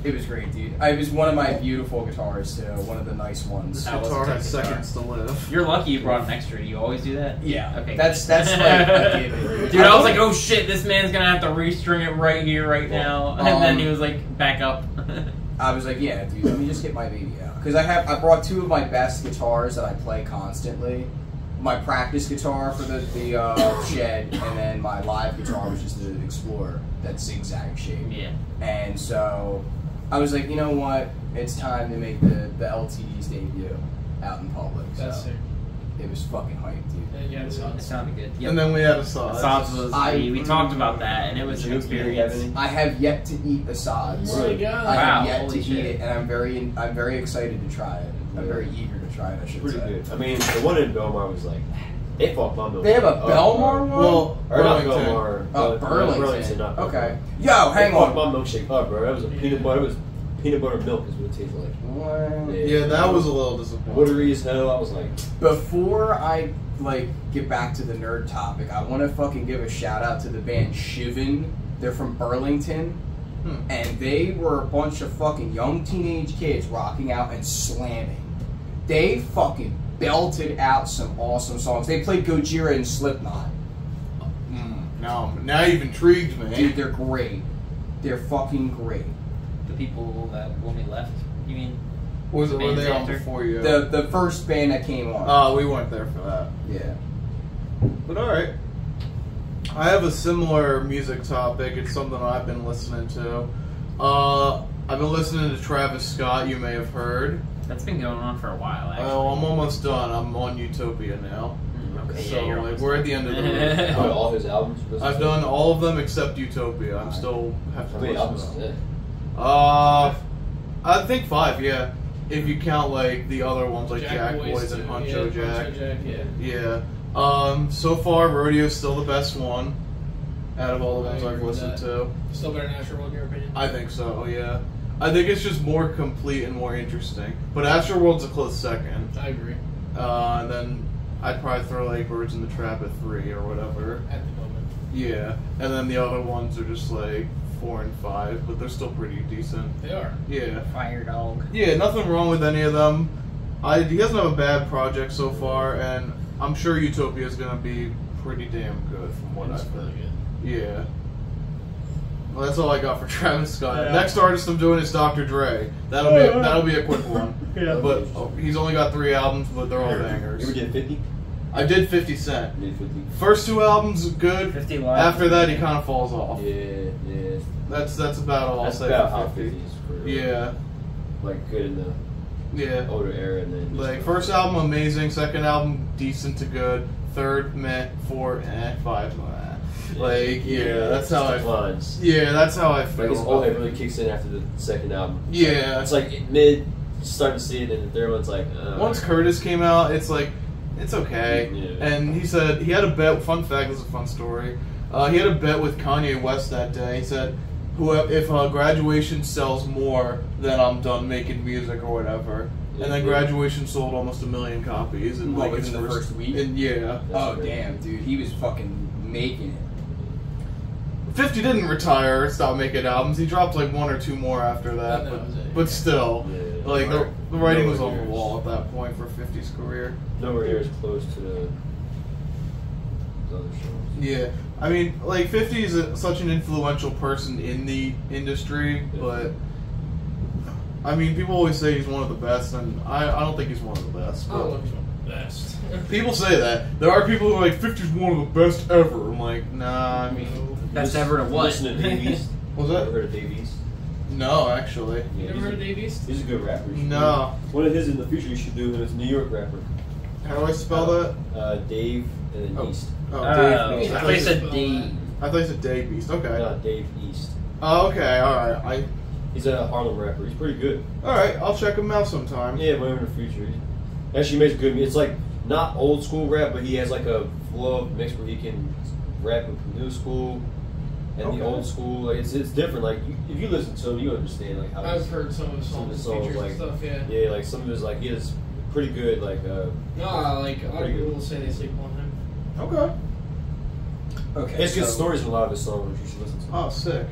It was great, dude. It was one of my beautiful guitars too. One of the nice ones. That was Guitar a has good guitar. seconds to live. You're lucky you brought an extra. You always do that? Yeah. Okay. That's like a given. Dude, I was like, oh shit, this man's gonna have to restring it right here, right now. And then he was like, back up. I was like, yeah, dude, let me just get my baby out. Because I brought two of my best guitars that I play constantly. My practice guitar for the shed, and then my live guitar, which is the Explorer, that zigzag shape. Yeah. And so I was like, you know what? It's time to make the LTD's debut out in public. That's So sick. it was fucking hype, dude. And yeah, it's It on. sounded good. Yep. And then we had a song. Sods was we talked about that, and it was an experience. I have yet to eat Asad's. Oh my god. I have Wow, yet holy to shit. eat it, and I'm very excited to try it. I'm very eager to try it. I should Pretty say. good. I mean, the one in Belmar was like, they fucked my milk. They have a Belmar one. Well, Or not Burlington. Belmar. Oh, Burlington. not Okay. Belmar. Yo, hang They fucked on. my milkshake up, bro. That was a peanut butter. It was peanut butter milk is what it tasted like. What? Yeah, that was a little disappointing. Watery as hell. I was like, Before I get back to the nerd topic, I want to fucking give a shout out to the band Shivan. They're from Burlington, and they were a bunch of fucking young teenage kids rocking out and slamming. They fucking belted out some awesome songs. They played Gojira and Slipknot. Now you've intrigued me. Dude, they're great. They're fucking great. The people that when we left, you mean? Were they bands on after? before you? The first band that came on. We weren't there for that. Yeah. But alright. I have a similar music topic. It's something I've been listening to. I've been listening to Travis Scott, you may have heard. That's been going on for a while, actually. Oh, I'm almost done. I'm on Utopia now. Okay, So you're like, almost we're at done. the end of the road. all his albums. I've done all of them except Utopia. I'm still have to How many listen albums to is them. that? I think 5, yeah. If you count like the other ones like Jack Boys and too. Huncho Jack. Huncho Jack, yeah. Yeah. So far, Rodeo's still the best one out of all the ones I I've agree with listened that. to. Still better than Astro World, in your opinion? I think so, yeah. I think it's just more complete and more interesting. But Astroworld's a close second. I agree. And then I'd probably throw like Birds in the Trap at 3 or whatever. At the moment. Yeah. And then the other ones are just like 4 and 5, but they're still pretty decent. They are. Yeah. Fire dog. Yeah, nothing wrong with any of them. He doesn't have a bad project so far, and I'm sure Utopia is going to be pretty damn good from what It's I've really heard. good. Yeah. Well, that's all I got for Travis Scott. Yeah. Next artist I'm doing is Dr. Dre. That'll be a quick one. Yeah. But he's only got 3 albums, but they're all You ever bangers. did 50? I did 50 Cent. You did 50? First 2 albums good. 50 live. After that, he kind of falls off. Yeah. That's about all I'll That's say about for how 50. 50 is for Yeah. like good in the Yeah. older era, and then Like, first album amazing, second album decent to good, third meh, 4 5 Like, yeah, that's how I. declines. Yeah, that's how I feel. Like his old about head really kicks in after the second album. Yeah. It's like mid, starting to see it, and the third one's like. Once Curtis came out, it's like, it's okay. Yeah. And he said he had a bet. Fun fact, this is a fun story. He had a bet with Kanye West that day. He said, if Graduation sells more, then I'm done making music or whatever. And then Graduation sold almost 1 million copies. And What, like within the first week? And yeah. Oh, That's great. damn, dude. He was fucking making it. 50 didn't retire or stop making albums. He dropped like 1 or 2 more after that. And that was it, But yeah. still, Yeah. like the writing was on Nowhere the near wall at that point for 50's career. Nowhere near as close to the other shows. Yeah, I mean, like 50 is such an influential person in the industry, Yeah. but I mean, people always say he's one of the best, and I don't think he's one of the best. I don't know But if he's one of the best. people say that. There are people who are like 50's one of the best ever. I'm like, nah. I mean, Best ever to what? Listen to Dave East. was Ever that? heard of Dave East? No, actually, You Yeah, never heard of Dave East? he's a good rapper. You should no. do- One of his in the future you should do is New York rapper. How do I spell that? Dave and then Oh. East. Oh, Oh, Dave. I thought you said D. I thought you said Dave Beast. Okay. Dave East. Oh, okay. All right. He's a Harlem rapper. He's pretty good. All right, I'll check him out sometime. Yeah, whenever in the future. He actually makes good music. It's like not old school rap, but he has like a flow of mix where he can rap with the new school and the old school. Like it's different. Like if you listen to him, you understand like how. I've heard some of his songs, like and stuff. Yeah. Yeah, like some of his like he has pretty good like. No, like a lot of people say they sleep on him. Okay. Okay. He has good stories in a lot of his songs. You should listen to. Oh, sick.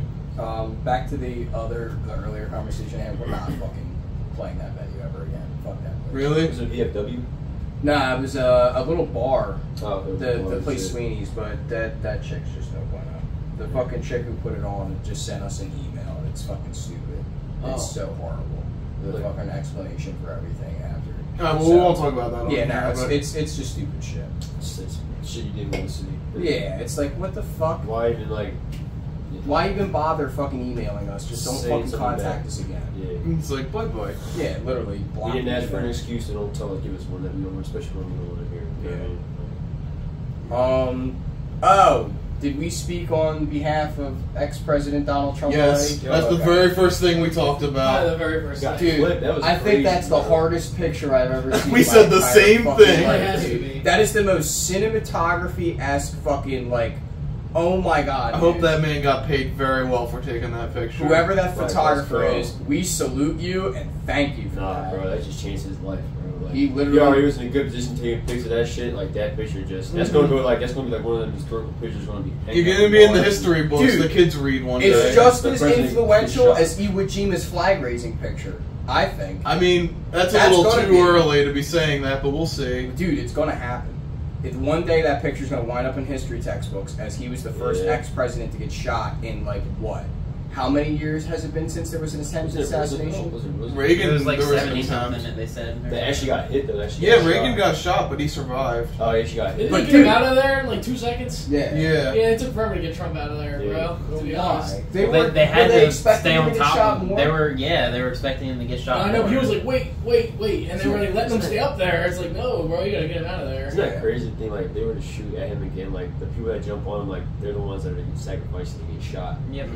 Back to the earlier conversation, and we're not fucking playing that venue ever again. Fuck that place. Really? Was it VFW? Nah, it was a little bar. Oh, The place Sweeney's, but that chick's just no bueno. The fucking chick who put it on just sent us an email, and it's fucking stupid. It's so horrible. The fucking explanation for everything after. We won't talk about that. On Yeah, here, no, it's just stupid shit. It's shit you didn't want to see. Yeah, it's like what the fuck? Why even like? Why even bother fucking emailing us? Just don't Say fucking something contact bad. us again. Yeah. It's like bye. Yeah, literally. We block didn't ask me. for an excuse, so don't tell us. Give us one that we don't want, especially when we don't want to hear. You know what I mean? Oh, did we speak on behalf of ex-President Donald Trump? Yes, already? that's the very first thing we talked Probably about. the very first God, time. Dude, Flip, that was I crazy, think that's the bro. hardest picture I've ever seen. We in my said the entire same fucking thing. life, It has to dude. be. That is the most cinematography-esque fucking, like, oh my god. I hope dude. that man got paid very well for taking that picture. Whoever that Right, photographer let's is, we salute you and thank you for Nah, that. bro, that just changed his life, bro. Like, He literally- already was in a good position taking pics of that shit. Like that picture, that's gonna go like that's gonna be like one of the historical pictures. Gonna be. You're gonna be in the history books. Dude, the kids read one day. It's just The as president influential gets shot. as Iwo Jima's flag-raising picture, I think. I mean, that's a That's little gonna too be- early to be saying that, but we'll see. Dude, it's gonna happen. One day that picture's gonna wind up in history textbooks as he was the first Yeah. ex-president to get shot in, like, what? How many years has it been since there was an attempted assassination? Reagan, It was like there was 70 an something attempt. that they said. They actually got hit though. Yeah, Reagan got shot, but he survived. Oh, yeah, she got hit. Didn't But they get dude- him out of there in like 2 seconds? Yeah. Yeah. Yeah, it took forever to get Trump out of there, Yeah. bro. To be Why? honest. They Well, were they had were they to expecting stay him on to get top shot of him. more? They were expecting him to get shot. I know, but he more. was like, wait, and they were like letting him stay up there. It's like, no, bro, you gotta get him out of there. Isn't that crazy thing? Like they were to shoot at him again. Like the people that jump on him, like they're the ones that are getting sacrificed and get shot. Yep.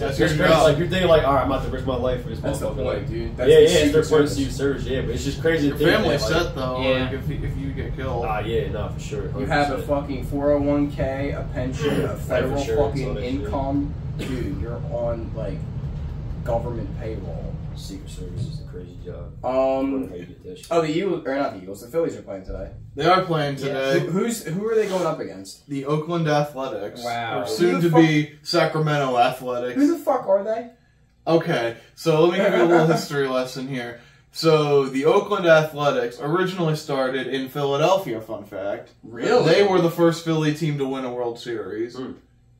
That's That's your crazy. job. Like you're thinking, like, all right, I'm about to risk my life for this That's the motherfucker. point, Like, dude. yeah, That's yeah, the it's their secret point of service. Secret Service, yeah, but it's just crazy. Your to think family's that, like, set though. Yeah. Like if you get killed. Yeah, no, for sure. You have a 100%. fucking 401k, a pension, a federal insurance, all fucking that shit. income. Dude, you're on, like, government payroll. Secret Service is a crazy job. I Um, wonder how you get that shit. oh, the Eagles, or not the Eagles, the Phillies are playing today. They are playing today. Who are they going up against? The Oakland Athletics. Wow. Or soon Who to the fuck- be Sacramento Athletics. Who the fuck are they? Okay, so let me give you a little history lesson here. So the Oakland Athletics originally started in Philadelphia, fun fact. Really? They were the first Philly team to win a World Series. Hmm.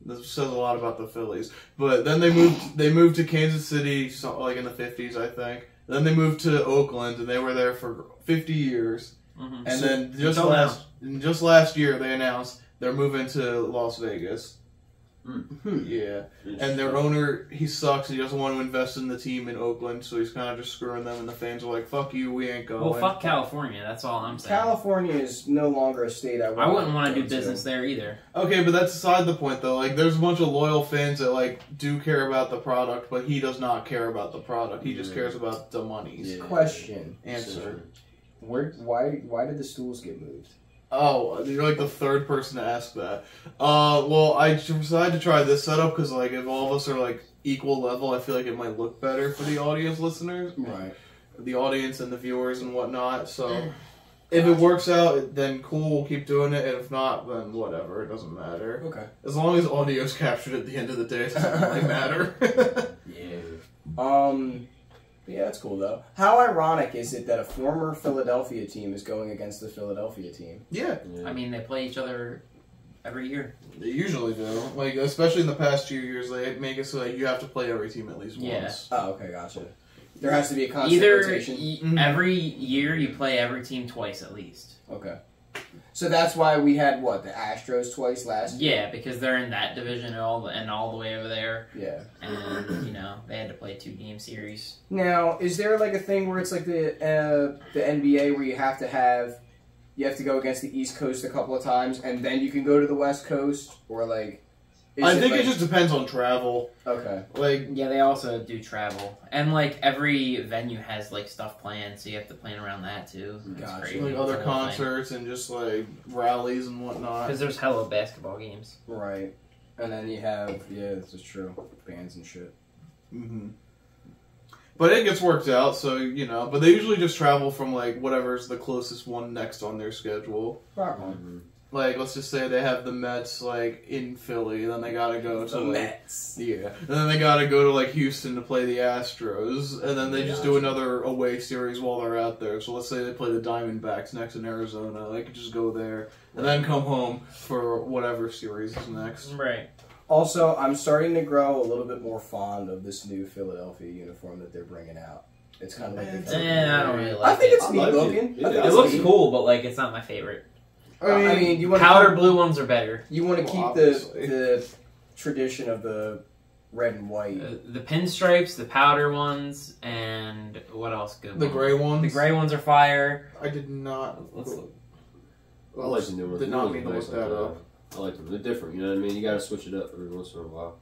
This says a lot about the Phillies. But then they moved to Kansas City, like in the 50s, I think. Then they moved to Oakland, and they were there for 50 years. Mhm. And So- then until now. just last year, they announced they're moving to Las Vegas. Yeah. And their owner, he sucks. He doesn't want to invest in the team in Oakland, so he's kind of just screwing them. And the fans are like, "Fuck you, we ain't going." Well, fuck California. That's all I'm saying. California is no longer a state I wouldn't want to do business there either. Okay, but that's beside the point, though. Like, there's a bunch of loyal fans that like do care about the product, but he does not care about the product. He just cares about the monies. Yeah. Question: Answer. Why did the stools get moved? Oh, you're like the third person to ask that. Well, I decided to try this setup because, like, if all of us are like equal level, I feel like it might look better for the audience listeners, Right. the audience and the viewers and whatnot. So, if it works out, then cool, we'll keep doing it. And if not, then whatever, it doesn't matter. Okay. As long as audio's captured at the end of the day, it doesn't really matter. Yeah. Yeah, that's cool though. How ironic is it that a former Philadelphia team is going against the Philadelphia team? Yeah, I mean, they play each other every year. they usually do. Like, especially in the past few years, they make it so that you have to play every team at least Yeah. once. Oh, okay, gotcha. There has to be a constant Either rotation. every year you play every team twice at least. Okay. So that's why we had what, the Astros twice last year? Yeah, because they're in that division and all the way over there, Yeah. and they had to play 2-game series. Now, is there like a thing where it's like the NBA where you have to go against the East Coast a couple of times and then you can go to the West Coast, or like I think it just depends on travel. Okay. Like, Yeah, they also do travel, and like every venue has like stuff planned, so you have to plan around that too. It's Gotcha. crazy. like other concerts and just like rallies and whatnot. Because there's hella basketball games. Right. And then you have, this is true, bands and shit. Mm-hmm. But it gets worked out, so you know. But they usually just travel from like whatever's the closest one next on their schedule. Like, let's just say they have the Mets like in Philly, then they gotta go to Mets. Yeah, and then they gotta go to like Houston to play the Astros, and then they just do another away series while they're out there. So let's say they play the Diamondbacks next in Arizona, they could just go there and then come home for whatever series is next. Right. Also, I'm starting to grow a little bit more fond of this new Philadelphia uniform that they're bringing out. It's kind of like I don't really like I think it. it's neat like it. looking. Yeah. I think It it's looks neat. cool, but like it's not my favorite. I mean, you want Powder blue ones are better. You want to Well, keep obviously. the tradition of the red and white. The pinstripes, the powder ones, and what else? Good. The ones? gray ones. The gray ones are fire. I did not. Let's look. I like the new ones. Did The not new mean to ones look are nice that like up. I like them. They're different. You know what I mean? You gotta switch it up every once in a while.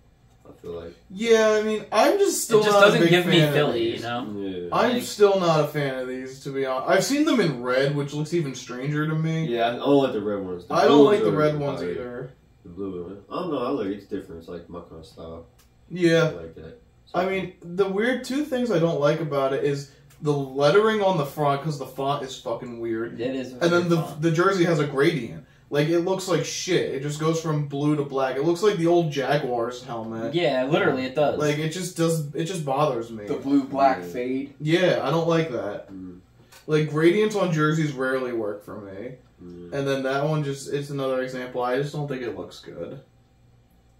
I feel like. Yeah, I mean, I'm just still It just not a doesn't big give me fan of Philly, you these. know. Yeah. I'm Like- still not a fan of these, to be honest. I've seen them in red, which looks even stranger to me. Yeah, I don't like the red ones. The I don't blue like the ones are red ones fire. either. The blue one. I don't know. I like it. It's different. It's like my kind of style. I Yeah, like that. I mean, the weird two things I don't like about it is the lettering on the front, because the font is fucking weird. It is. And then the jersey has a gradient. Like, it looks like shit. It just goes from blue to black. It looks like the old Jaguars helmet. Yeah, literally, it does. Like, it just bothers me. The blue-black Yeah. fade. Yeah, I don't like that. Mm. Like, gradients on jerseys rarely work for me. Mm. And then that one it's another example. I just don't think it looks good.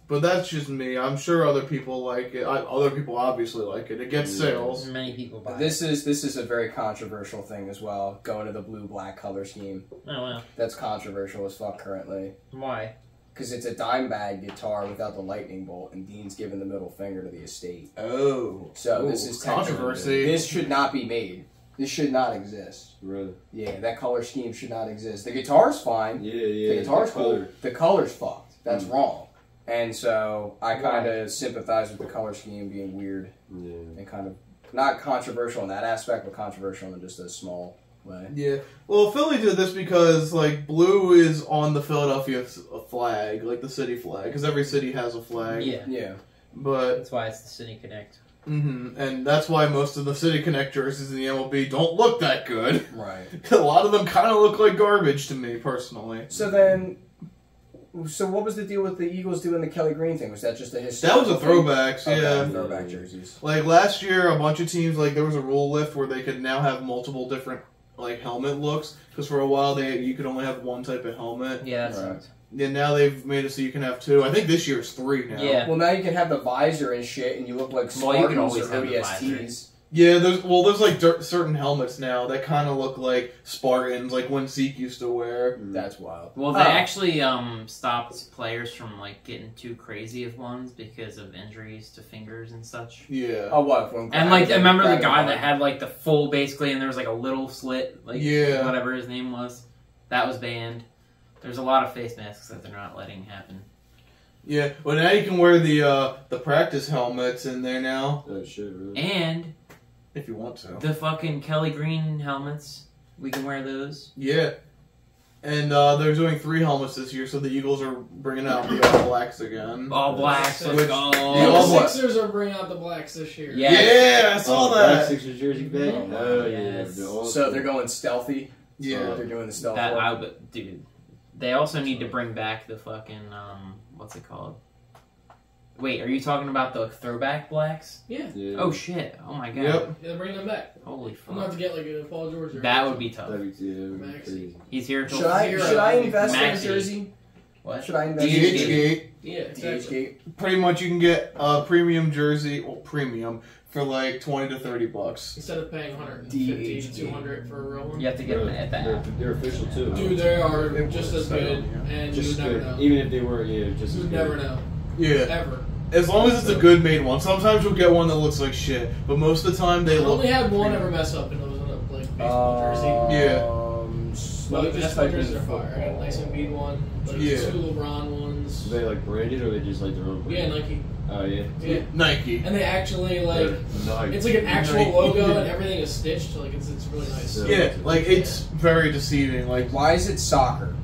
But that's just me. I'm sure other people like it. Other people obviously like it. It gets Yeah. sales. Many people buy. This is a very controversial thing as well. Going to the blue-black color scheme. Oh wow. That's controversial as fuck currently. Why? Because it's a dime bag guitar without the lightning bolt, and Dean's giving the middle finger to the estate. Oh. So Ooh, this is controversy. This should not be made. This should not exist. Really? Yeah, that color scheme should not exist. The guitar's fine. Yeah, yeah. The guitar's cool. color. The color's fucked. That's Mm. wrong. And so I kind of sympathize with the color scheme being weird Yeah. and kind of not controversial in that aspect, but controversial in just a small way. Yeah. Well, Philly did this because, like, blue is on the Philadelphia flag, like the city flag, because every city has a flag. Yeah. Yeah. But, That's why it's the City Connect. and that's why most of the City Connect jerseys in the MLB don't look that good. Right. A lot of them kind of look like garbage to me, personally. So what was the deal with the Eagles doing the Kelly Green thing? Was that just a That historical was a thing? throwbacks, Okay, yeah. throwback jerseys. Like, last year, a bunch of teams, like, there was a rule lift where they could now have multiple different, like, helmet looks. Because for a while, you could only have one type of helmet. Yeah, that's Right. And now they've made it so you can have two. I think this year's 3 now. Yeah. Well, now you can have the visor and shit, and you look like Well, you can Spartans always or have the ODSTs. Yeah, there's like certain helmets now that kind of look like Spartans, like when Zeke used to wear. That's wild. Well, they Oh. actually stopped players from like getting too crazy with ones because of injuries to fingers and such. Yeah. Oh, what? When And like, I remember the grabbing guy the that had like the full basically, and there was like a little slit, like Yeah. whatever his name was, that was banned. There's a lot of face masks that they're not letting happen. Yeah. Well, now you can wear the practice helmets in there now Oh shit, really? And if you want to. the fucking Kelly Green helmets, we can wear those. Yeah. And they're doing 3 helmets this year, so the Eagles are bringing out the all blacks again. All blacks, let's Which- go. The The all black. Sixers are bringing out the blacks this year. Yeah. Yeah, I saw Black that. Sixers jersey back. Oh, Oh yes. yeah. all So cool. they're going stealthy. Yeah. They're doing the stealth. That work. I would, dude. They also need to bring back the fucking what's it called? Wait, are you talking about the throwback blacks? Yeah. Yeah. Oh shit! Oh my god! Yep. Yeah, bring them back. Holy I'm gonna have fuck! to get like a Paul George. Or That would be tough. That'd be, yeah, that'd be Maxi. crazy. He's here till Should I invest in a Maxi. jersey? What? Should I invest in a DH jersey? DHgate. Yeah, exactly. DHgate. Pretty much you can get a premium jersey, well, premium, for like $20 to $30. Instead of paying 150 to DHgate. 200 for a real one. You have to get them at the app. They're official too. Dude, they are just as good, and you Just would never good. know. Even if they were, yeah, just You as would good. never know. Yeah. Ever. As long as it's a good made one. Sometimes you'll get one that looks like shit, but most of the time they I look. only had one ever mess up, and it was in a like baseball jersey. Yeah. But That's just like jerseys are fire. I got a nice Embiid one, like Yeah. 2 LeBron ones. ones. Do they like branded or they just like their own brand? Yeah, Nike. Oh yeah. Yeah. Nike. And they actually like Nike. it's like an actual Nike. logo and everything is stitched. Like it's really nice. So- Yeah, like it's very deceiving. Like, Why is it soccer?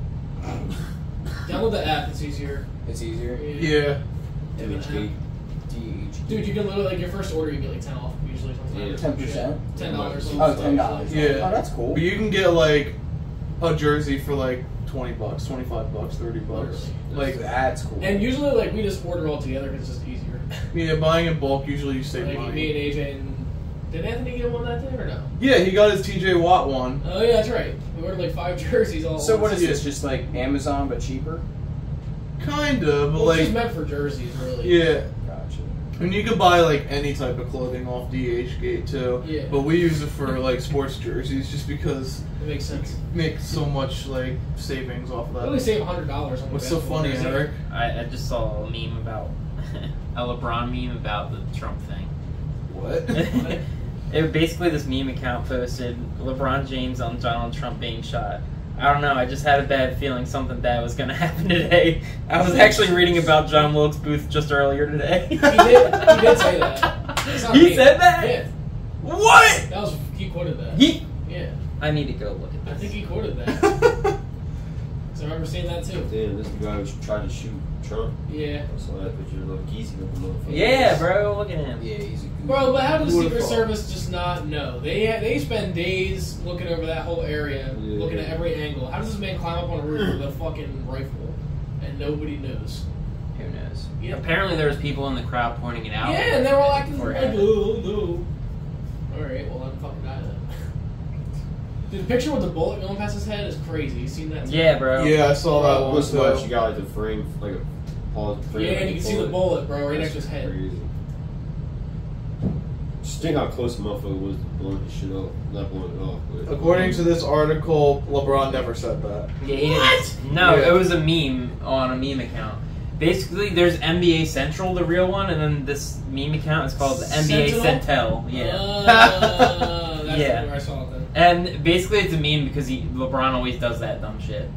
Download the app. It's easier. It's easier. yeah. MHD. Dude, you can literally like your first order, you get like 10 off usually. Yeah. 10%? $10. Oh, $10. Yeah. Oh, that's cool. But you can get like a jersey for like $20, $25, $30. Like, That's cool. And usually like we just order all together because it's just easier. yeah, buying in bulk usually you save Like money. me and AJ and did Anthony get one that day or no? Yeah, he got his TJ Watt one. Oh yeah, that's right. We ordered like 5 jerseys all. So at what once. is this? Just like Amazon but cheaper? Kinda, but Well, it's like, just meant for jerseys, really. yeah. Gotcha. And you could buy like any type of clothing off DHgate too. Yeah. But we use it for like sports jerseys just because It makes sense. it makes so much like savings off of We only that. save $100 on the What's so basketball funny, jersey. Eric? I just saw a meme about a LeBron meme about the Trump thing. What? It basically this meme account posted LeBron James on Donald Trump being shot. I don't know. I just had a bad feeling something bad was going to happen today. I was actually reading about John Wilkes Booth just earlier today. He did say that. It's not He me. said that? Yeah. What? That was he quoted that. Yeah. Yeah. I need to go look at I this. think he quoted that. So I remember seeing that too. Damn, this is the guy who tried to shoot Trump. Yeah. I saw that picture of little Geezy with the motherfucker. Yeah, bro. Look at him. Yeah, he's a good Bro, but how does Who the would've Secret thought? Service just not know? They spend days looking over that whole area, Yeah. looking at every angle. How does this man climb up on a roof with a fucking rifle and nobody knows? Who knows? Yeah. Apparently there was people in the crowd pointing it out. Yeah, and they were all acting Before like, it happened. oh, no. Alright, well, I'm fucking die then. Dude, the picture with the bullet going past his head is crazy. You seen that? too? Yeah, bro. Yeah, I saw that one. What's much? You too. got like the frame, like a pause frame. Yeah, and you can see the bullet, bro, right next to his head. Crazy. Just think how close the motherfucker was to blowing his shit off. Not blowing it off, but According to this article, LeBron never said that. Yeah, he didn't. No, Yeah. it was a meme on a meme account. Basically, there's NBA Central, the real one, and then this meme account is called the NBA Sentinel? Centel. Yeah. That's Yeah. where I saw it then. And basically, it's a meme because LeBron always does that dumb shit.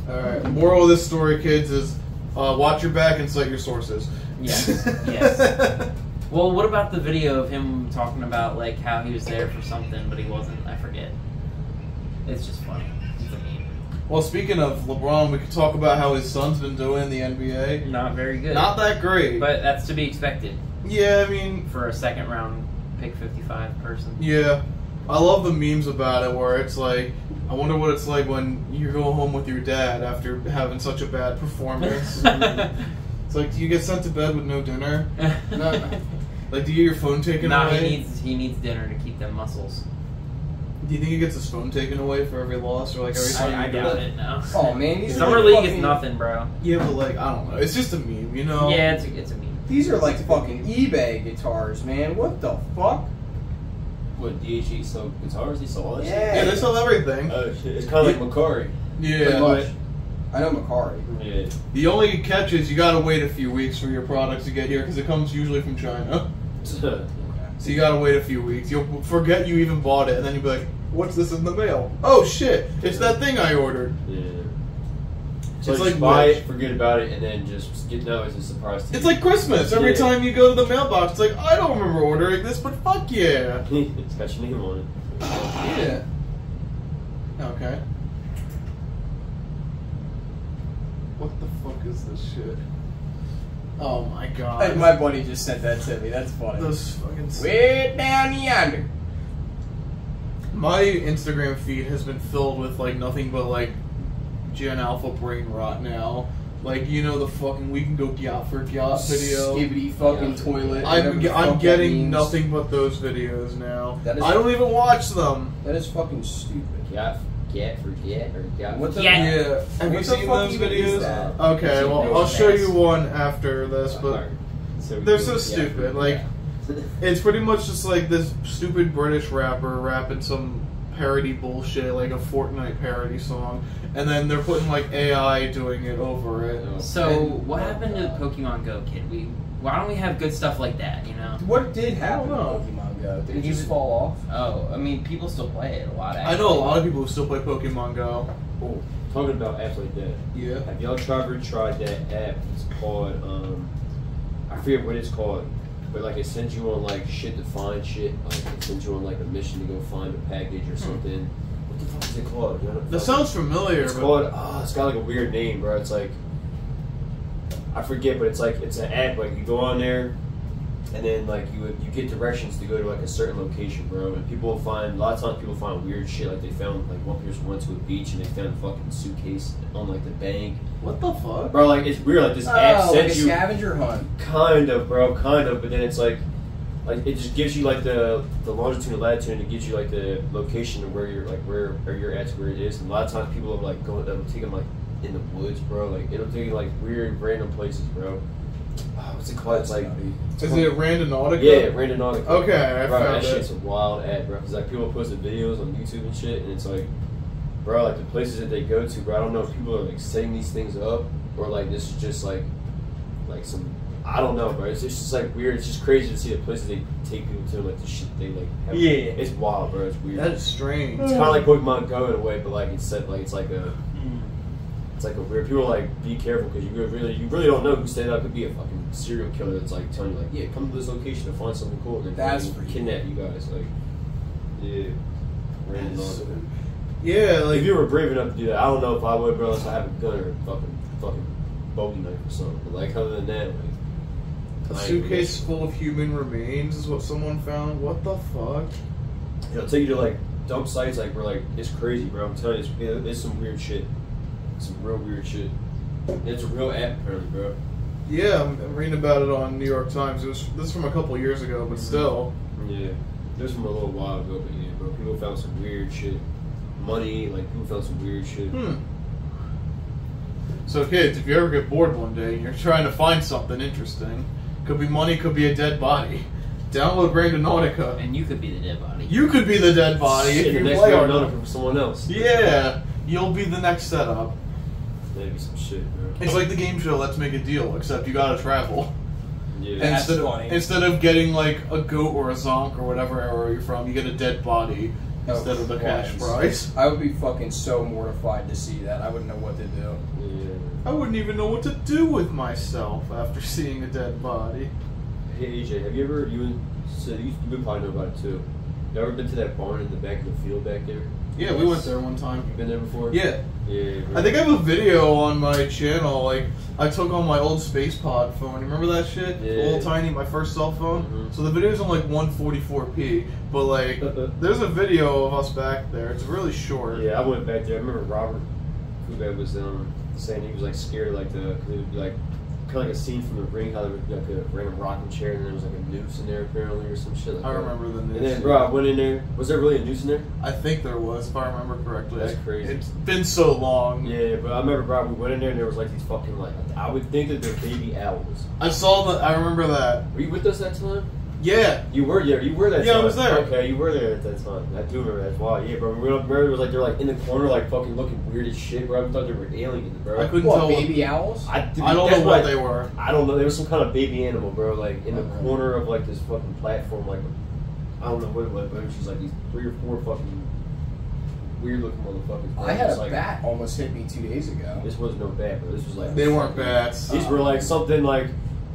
Alright, moral of this story, kids, is watch your back and cite your sources. Yes. Yes. Well, what about the video of him talking about like how he was there for something, but he wasn't? I forget. It's just funny. It's a meme. Well, speaking of LeBron, we could talk about how his son's been doing in the NBA. Not very good. Not that great. But that's to be expected Yeah, I mean, for a second round pick 55 person. yeah. I love the memes about it where it's like, I wonder what it's like when you go home with your dad after having such a bad performance. It's like, do you get sent to bed with no dinner? No. Like, do you get your phone taken No, away? he needs dinner to keep them muscles. Do you think he gets his phone taken away for every loss or like every time I you do doubt it? it. No. Oh man, these Summer are League fucking, is nothing, bro. Yeah, but like, I don't know. It's just a meme, you know? Yeah, it's a meme. These are like fucking eBay guitars, man. What the fuck? what DHE sell guitars? They sell all that shit. Yeah. Yeah, they sell everything. Oh shit! It's kind of like Macari. Pretty Yeah. much. I know Macari. Yeah. The only catch is you gotta wait a few weeks for your product to get here because it comes usually from China. So you gotta wait a few weeks. You'll forget you even bought it, and then you'll be like, "What's this in the mail? Oh shit! It's that thing I ordered." Yeah. So It's just like buy Wish. it, forget about it, and then just know it's a surprise to It's you. like Christmas. Every Yeah. time you go to the mailbox, it's like, "I don't remember ordering this, but fuck yeah." It's got your name on it. Yeah. Okay. What the fuck is this shit? Oh my god. My buddy just sent that to me. That's funny. Those fucking. Way down yonder. My Instagram feed has been filled with like nothing but like Gen Alpha brain rot now. Like, you know, the fucking we can go gyat for gyat video. Skibbity fucking toilet. I'm, whatever the fuck I'm that getting means. nothing but those videos now. That is- I don't even watch them. That is fucking stupid. Get or get. What the? Yeah. Yeah. Have you What the seen fuck those even is videos? that? Okay, well, I'll show you one after this, but they're so stupid. Like, it's pretty much just like this stupid British rapper rapping some parody bullshit, like a Fortnite parody song, and then they're putting like AI doing it over it. So, And- what happened to Pokemon Go, kid? Why don't we have good stuff like that, you know? What did happen to I don't know. Pokemon Go? Did it just fall off? Oh, I mean, people still play it a lot, I actually. know a lot of people who still play Pokemon Go. talking about apps like that. Yeah. Have y'all ever tried that app? It's called I forget what it's called, but like it sends you on like shit to find shit. Like it sends you on like a mission to go find a package or something. What the fuck is it called? You know, That sounds familiar. It's called. It's got like a weird name, bro. It's like I forget, but it's an app. Like you go on there, and then like you get directions to go to like a certain location, bro. And a lot of times people find weird shit. Like they found like one person went to a beach and they found a fucking suitcase on like the bank. What the fuck? Bro, like it's weird. Like this app like sends a you scavenger hunt. kind of, bro, kind of. But then it's like it just gives you like the longitude and latitude, and it gives you like the location of where you're at to where it is. And a lot of times people are like they'll take them like in the woods, bro. Like it'll take you like weird random places, bro. What's it called? It's like Is it Randonautica? Yeah, Randonautica. Okay, I bro, found that it. shit's a wild ad, bro. Cause like people posted videos on YouTube and shit, and it's like, bro, like the places that they go to, bro. I don't know if people are like setting these things up or like this is just like some. I don't know, bro. It's just like weird. It's just crazy to see the places they take people to, like the shit they like. Have. Yeah. It's wild, bro. It's weird. That is strange. It's kind of like Pokemon Go in a way, but like instead, like it's like a weird. People are like, be careful because you really don't know who stayed up. Could be a fucking serial killer that's like telling you like, yeah, come to this location to find something cool, and then That's fucking freaky. kidnap you guys. Like, yeah, random. Yeah, like If you were brave enough to do that, I don't know if I would, bro. Unless I have a gun or a fucking Bowie knife or something. But like other than that, like a I ain't suitcase really- full of human remains is what someone found. What the fuck? It'll take you to like dump sites, like where like it's crazy, bro. I'm telling you, it's some weird shit. Some real weird shit. And it's a real app, apparently, bro. Yeah, I'm reading about it on New York Times. This is from a couple of years ago, but still. Yeah, it was from a little while ago, but yeah, bro. People found some weird shit. Money, like people found some weird shit. So kids, if you ever get bored one day and you're trying to find something interesting, could be money, could be a dead body, download Randonautica. And you could be the dead body. You could be the dead body Shit, if the you next play one on another it. from someone else. Yeah, you'll be the next setup. That'd be some shit, bro. It's like the game show Let's Make a Deal, except you gotta travel. Yeah. That's funny. Instead of getting like a goat or a zonk or whatever area you're from, you get a dead body instead of the cash prize. I would be fucking so mortified to see that. I wouldn't know what to do. Yeah. I wouldn't even know what to do with myself after seeing a dead body. Hey AJ, have you ever you would probably know about it too. You ever been to that barn in the back of the field back there? Yeah, we went there one time. You been there before? Yeah. Yeah. I think I have a video on my channel, like, I took on my old SpacePod phone. Remember that shit? Yeah. Little tiny, my first cell phone? Mhm. So the video's on, like, 144p. But, like, there's a video of us back there. It's really short. Yeah, I went back there. I remember Robert Kubat was saying he was like scared, like cause it would be like kind of like a scene from The Ring, how there would be like a random rocking chair and there was like a noose in there apparently or some shit like I that. remember the news. And then, bro, I went in there. Was there really a noose in there? I think there was, if I remember correctly. That's crazy. It's been so long. Yeah, but I remember, bro, we went in there and there was like these fucking like I would think that they're baby owls. I remember that. Were you with us that time? Yeah. You were, yeah, you were that Yeah, time. I was there. Okay, you were there at that time. I do remember that. Wow, yeah, bro. We went up there, it was like they're like in the corner, like fucking looking weird as shit, bro. I thought they were aliens, bro. I couldn't What, tell baby owls? I don't know what they were. I don't know. There was some kind of baby animal, bro. Like in the Okay. corner of like this fucking platform, like I don't know what it was, but it was just like these 3 or 4 fucking weird looking motherfuckers. Bro. I had Just, a like, bat almost hit me 2 days ago. This was no bat, bro. This was like They weren't bats. These were like something like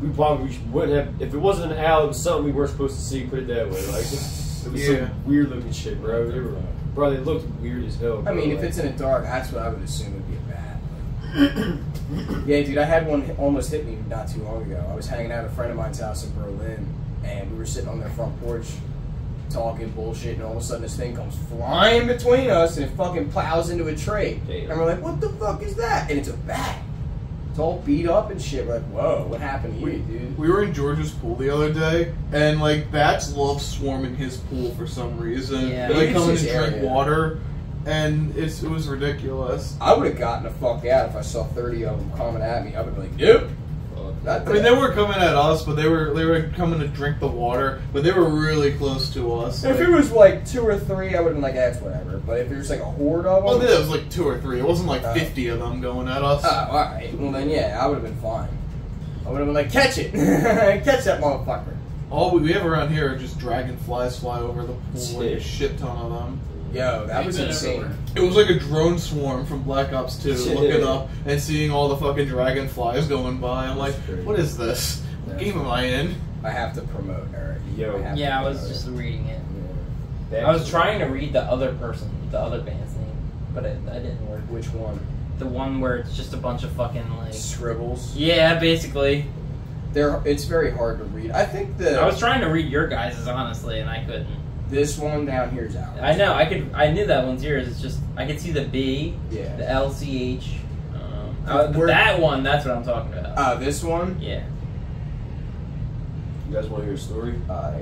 we probably wouldn't have if it wasn't an owl. It was something we weren't supposed to see. Put it that way. Like it was Yeah. some weird looking shit, bro. They looked weird as hell. Bro. I mean, if like, it's in the dark, that's what I would assume would be a bat. Yeah, dude, I had one almost hit me not too long ago. I was hanging out at a friend of mine's house in Berlin, and we were sitting on their front porch talking bullshit, and all of a sudden this thing comes flying between us, and it fucking plows into a tree. Damn. And we're like, what the fuck is that? And it's a bat. It's all beat up and shit. We're like, whoa, what happened to you, dude? We were in George's pool the other day, and like bats love swarming his pool for some reason. Yeah. They Maybe come in it's and his drink area. water, and it was ridiculous. I would have gotten the fuck out if I saw 30 of them coming at me. I would be like, nope. fuck. I mean, they weren't coming at us, but they were coming to drink the water, but they were really close to us. If like- it was like 2 or 3, I would have been like, that's whatever. But if it was like a horde of them, well, yeah, it was like 2 or 3. It wasn't like 50 of them going at us. oh, alright. Well, then, yeah, I would have been fine. I would have been like, catch it! Catch that motherfucker. All we have around here are just dragonflies fly over the pool, like Yeah. a shit ton of them. Yo, that was They've been insane. everywhere. It was like a drone swarm from Black Ops 2, looking up and seeing all the fucking dragonflies going by. I'm like, what is this? What game am I in? I have to promote Eric. Yeah, I was just reading it. I was trying to read the other band's name, but that didn't work. Which one? The one where it's just a bunch of fucking like scribbles. Yeah, basically. It's very hard to read. I think I was trying to read your guys's honestly, and I couldn't. This one down here is out. I know. I knew that one's yours. It's just I could see the B, yeah, the LCH. That one. That's what I'm talking about. This one. Yeah. You guys want to hear a story?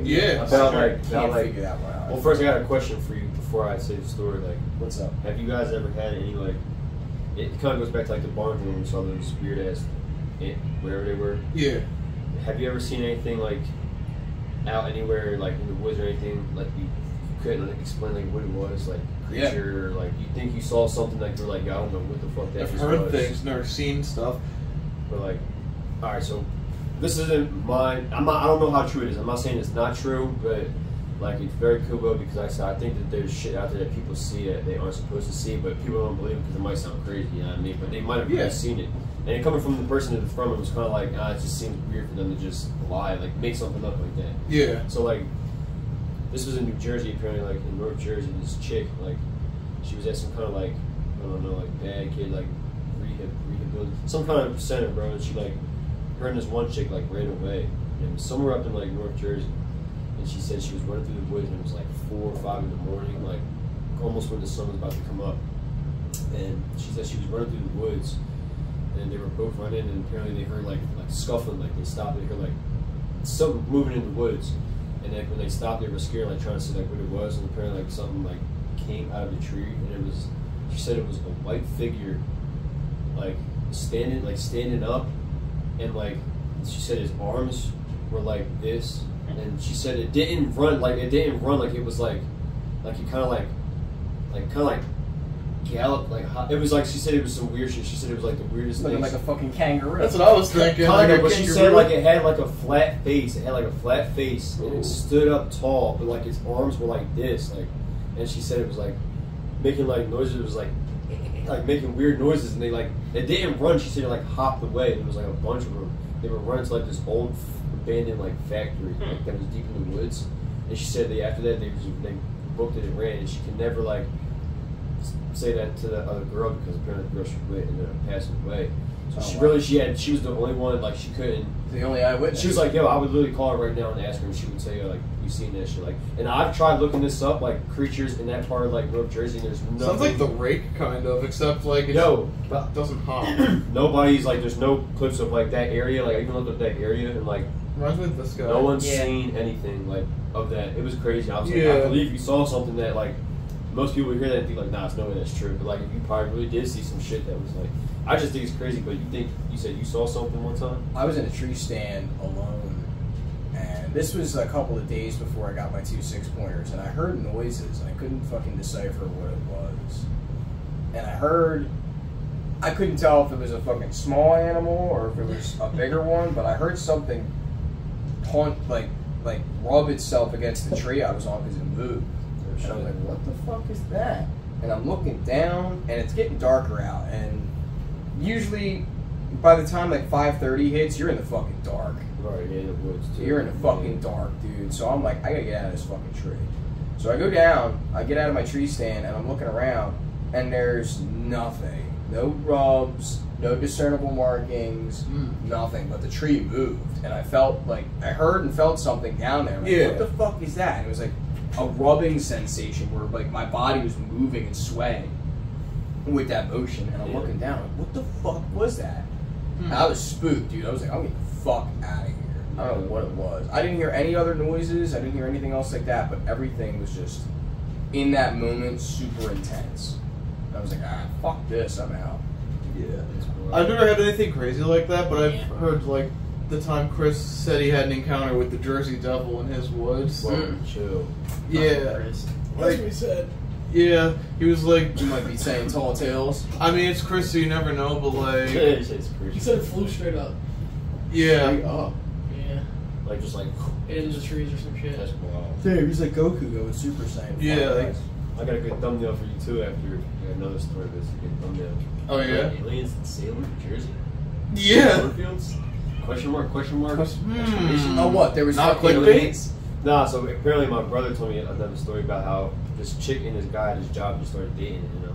Yeah. About Can't figure that one out. Well, first I got a question for you before I say the story. Like, what's up? Have you guys ever had any like? It kind of goes back to like the barn when we saw those weird ass, whatever they were. Yeah. Have you ever seen anything like out anywhere like in the woods or anything like you couldn't explain like what it was, like creature, or like you think you saw something like you're like I don't know what the fuck that I've was. heard things, never seen stuff. But like, all right, so this isn't mine. I don't know how true it is. I'm not saying it's not true, but like it's very cool because I think that there's shit out there that people see that they aren't supposed to see, but people don't believe it because it might sound crazy. You know what I mean? But they might have really seen it. And coming from the person that's from it was kind of like, it just seems weird for them to just lie, like make something up like that. Yeah. So like, this was in New Jersey apparently, like in North Jersey. This chick, like, she was at some kind of like, I don't know, like bad kid, like rehab, some kind of center, bro. And she like, her and this one chick like ran away, and it was somewhere up in like North Jersey. And she said she was running through the woods, and it was like 4 or 5 in the morning, like almost when the sun was about to come up. And she said she was running through the woods. And they were both running, and apparently they heard like scuffling, like they stopped. They heard like something moving in the woods, and like when they stopped, they were scared, like trying to see like what it was. And apparently like something like came out of the tree, and it was. She said it was a white figure, like standing up, and like she said his arms were like this, and she said it didn't run like it was like he kind of like gallop like it was like she said it was some weird shit. She said it was like the weirdest thing. Like a fucking kangaroo. That's what I was thinking. Kind of, but she said like it had like a flat face. It had like a flat face, and it stood up tall, but like its arms were like this, like. And she said it was like making like noises. It was like making weird noises, and they didn't run. She said it like hopped away. And there was like a bunch of them. They were running to like this old abandoned like factory like, that was deep in the woods. And she said after that they booked it and ran, and she could never like say that to the other girl because apparently the girl she quit and ended up passing away. So she was the only one, like she couldn't. The only eyewitness. She was like, yo, I would literally call her right now and ask her, and she would tell you like, you seen that shit, like. And I've tried looking this up, like creatures in that part of like North Jersey. And there's nothing. Sounds like the Rake kind of, except like it doesn't hop. Nobody's like, there's no clips of like that area. Like I even looked up that area and like. Reminds me of this guy. No one's seen anything like of that. It was crazy. I was like, I believe you saw something that like. Most people would hear that and think like, nah, it's no way that's true. But like, if you probably really did see some shit that was like, I just think it's crazy. But you said you saw something one time? I was in a tree stand alone, and this was a couple of days before I got my 2 6-pointers, and I heard noises, and I couldn't fucking decipher what it was. And I couldn't tell if it was a fucking small animal or if it was a bigger one, but I heard something like rub itself against the tree I was on because it moved. And I'm like, what the fuck is that? And I'm looking down, and it's getting darker out. And usually, by the time like 5:30 hits, you're in the fucking dark. Right, yeah, in the woods too. You're in the fucking dark, dude. So I'm like, I gotta get out of this fucking tree. So I go down, I get out of my tree stand, and I'm looking around, and there's nothing. No rubs, no discernible markings, nothing. But the tree moved, and I heard and felt something down there. Like, what the fuck is that? And it was like a rubbing sensation where like my body was moving and swaying with that motion, and I'm looking down, like, what the fuck was that? I was spooked, dude. I was like, I'm getting the fuck out of here. I don't know what it was. I didn't hear any other noises. I didn't hear anything else like that, but everything was just in that moment super intense. And I was like, fuck this, I'm out. Yeah. I've never had anything crazy like that, but I've heard like the time Chris said he had an encounter with the Jersey Devil in his woods. Chill. Yeah. That's what he said. Yeah, he was like... You might be saying tall tales. I mean, it's Chris, so you never know, but like... It's crazy. He said it flew straight up. Yeah. Straight up. Yeah. Like, just like... Into the trees or some shit. That's wild. Dude, he's like Goku going Super Saiyan. Yeah, like... I got a good thumbnail for you too. After you got another story, but it's a good thumbnail. Oh yeah. Aliens in Salem, New Jersey. Yeah. Cornfields? Question mark? Oh, what? There was Not fucking clickbait? aliens? Nah, so apparently my brother told me another story about how this chick and this guy at his job just started dating, and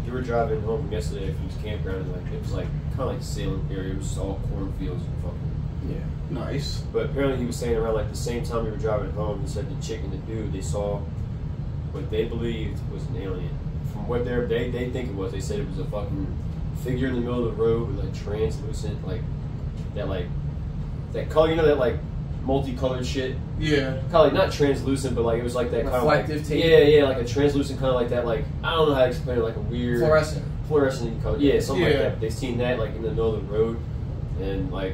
they were driving home from yesterday from his campground, and like it was like kind of like Salem area, it was all cornfields and fucking. Yeah. Nice. But apparently he was saying around like the same time we were driving home, he said the chick and the dude, they saw what they believed was an alien. From what they think it was, they said it was a fucking figure in the middle of the road with like translucent that color, you know, that like multicolored shit. Yeah. Kind of like not translucent, but like it was like that kind of like, Reflective tape? yeah, like a translucent kind of like that, like I don't know how to explain it, like a weird fluorescent color, yeah, something like that. They seen that like in the middle of the road, and like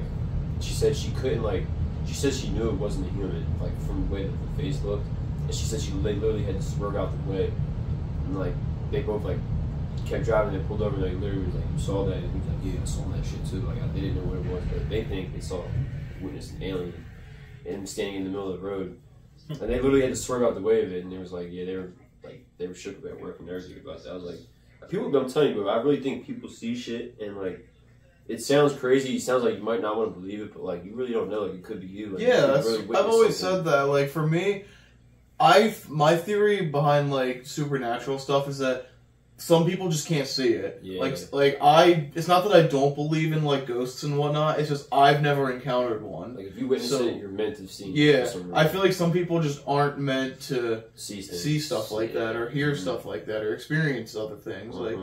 she said she couldn't like, she said she knew it wasn't a human, like from the way that the face looked, and she said they literally had to swerve out the way, and like they both like kept driving, they pulled over, and like literally was like, you saw that, and he was like, yeah, I saw that shit too, like they didn't know what it was, but they think they saw, witnessed an alien and standing in the middle of the road, and they literally had to swerve out the way of it, and it was like, yeah, they were shook at work and everything about that. I was like, people, I'm telling you, bro, I really think people see shit, and like, it sounds crazy, it sounds like you might not want to believe it, but like, you really don't know, like, it could be you. Like, Yeah, you really I've always said that. Like, for me, my theory behind like supernatural stuff is that some people just can't see it. Yeah. It's not that I don't believe in like ghosts and whatnot. It's just I've never encountered one. Like if you witness it, you're meant to see. Yeah, I feel like some people just aren't meant to see stuff like that, or hear stuff like that, or experience other things. Uh-huh. Like,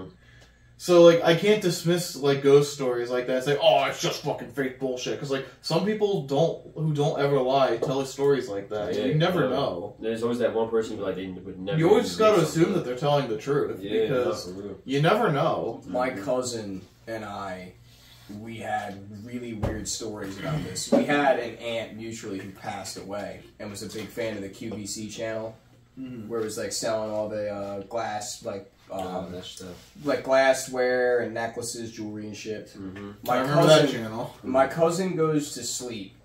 so like I can't dismiss like ghost stories like that and say, oh, it's just fucking fake bullshit. Because like some people who don't ever lie tell us stories like that. Yeah, you never know. There's always that one person who like they would never. You always just got to assume that they're telling the truth, yeah, because you never know. My cousin and I, we had really weird stories about this. We had an aunt mutually who passed away and was a big fan of the QVC channel, where it was like selling all the glass, like that stuff, like glassware and necklaces, jewelry and shit. I remember that channel. My cousin goes to sleep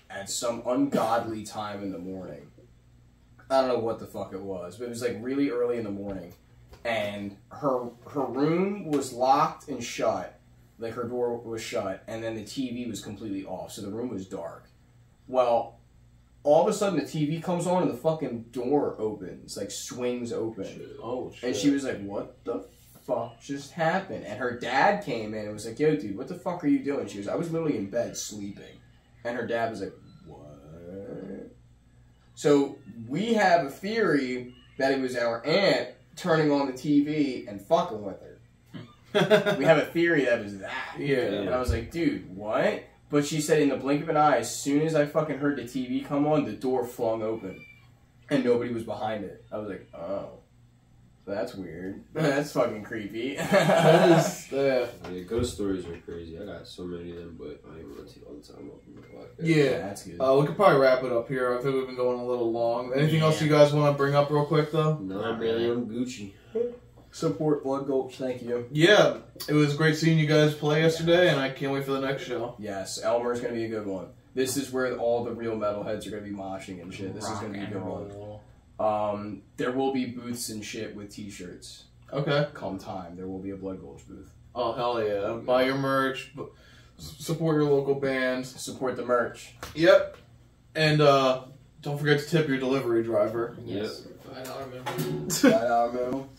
at some ungodly time in the morning. I don't know what the fuck it was, but it was like really early in the morning, and her room was locked and shut, like her door was shut, and then the TV was completely off, so the room was dark. Well, all of a sudden the TV comes on and the fucking door opens, like swings open. Oh shit! And she was like, "What the fuck just happened?" And her dad came in and was like, "Yo, dude, what the fuck are you doing?" She was, "I was literally in bed sleeping," and her dad was like, "What?" So we have a theory that it was our aunt turning on the TV and fucking with her. We have a theory that it was that. Yeah. And I was like, "Dude, what?" But she said in the blink of an eye, as soon as I fucking heard the TV come on, the door flung open. And nobody was behind it. I was like, oh. That's weird. That's fucking creepy. Yeah, ghost stories are crazy. I got so many of them, but I ain't gonna take all the time off the podcast. Yeah, that's good. We could probably wrap it up here. I think we've been going a little long. Anything else you guys want to bring up real quick, though? No, I'm really on Gucci. Support Blood Gulch, thank you. Yeah, it was great seeing you guys play yesterday, and I can't wait for the next show. Yes, Elmer's going to be a good one. This is where all the real metalheads are going to be moshing and shit. This is going to be a good one. There will be booths and shit with t-shirts. Okay. Come time, there will be a Blood Gulch booth. Oh, hell yeah. Buy your merch. Support your local bands. Support the merch. Yep. And don't forget to tip your delivery driver. Yes. $5 minimum. $5 minimum.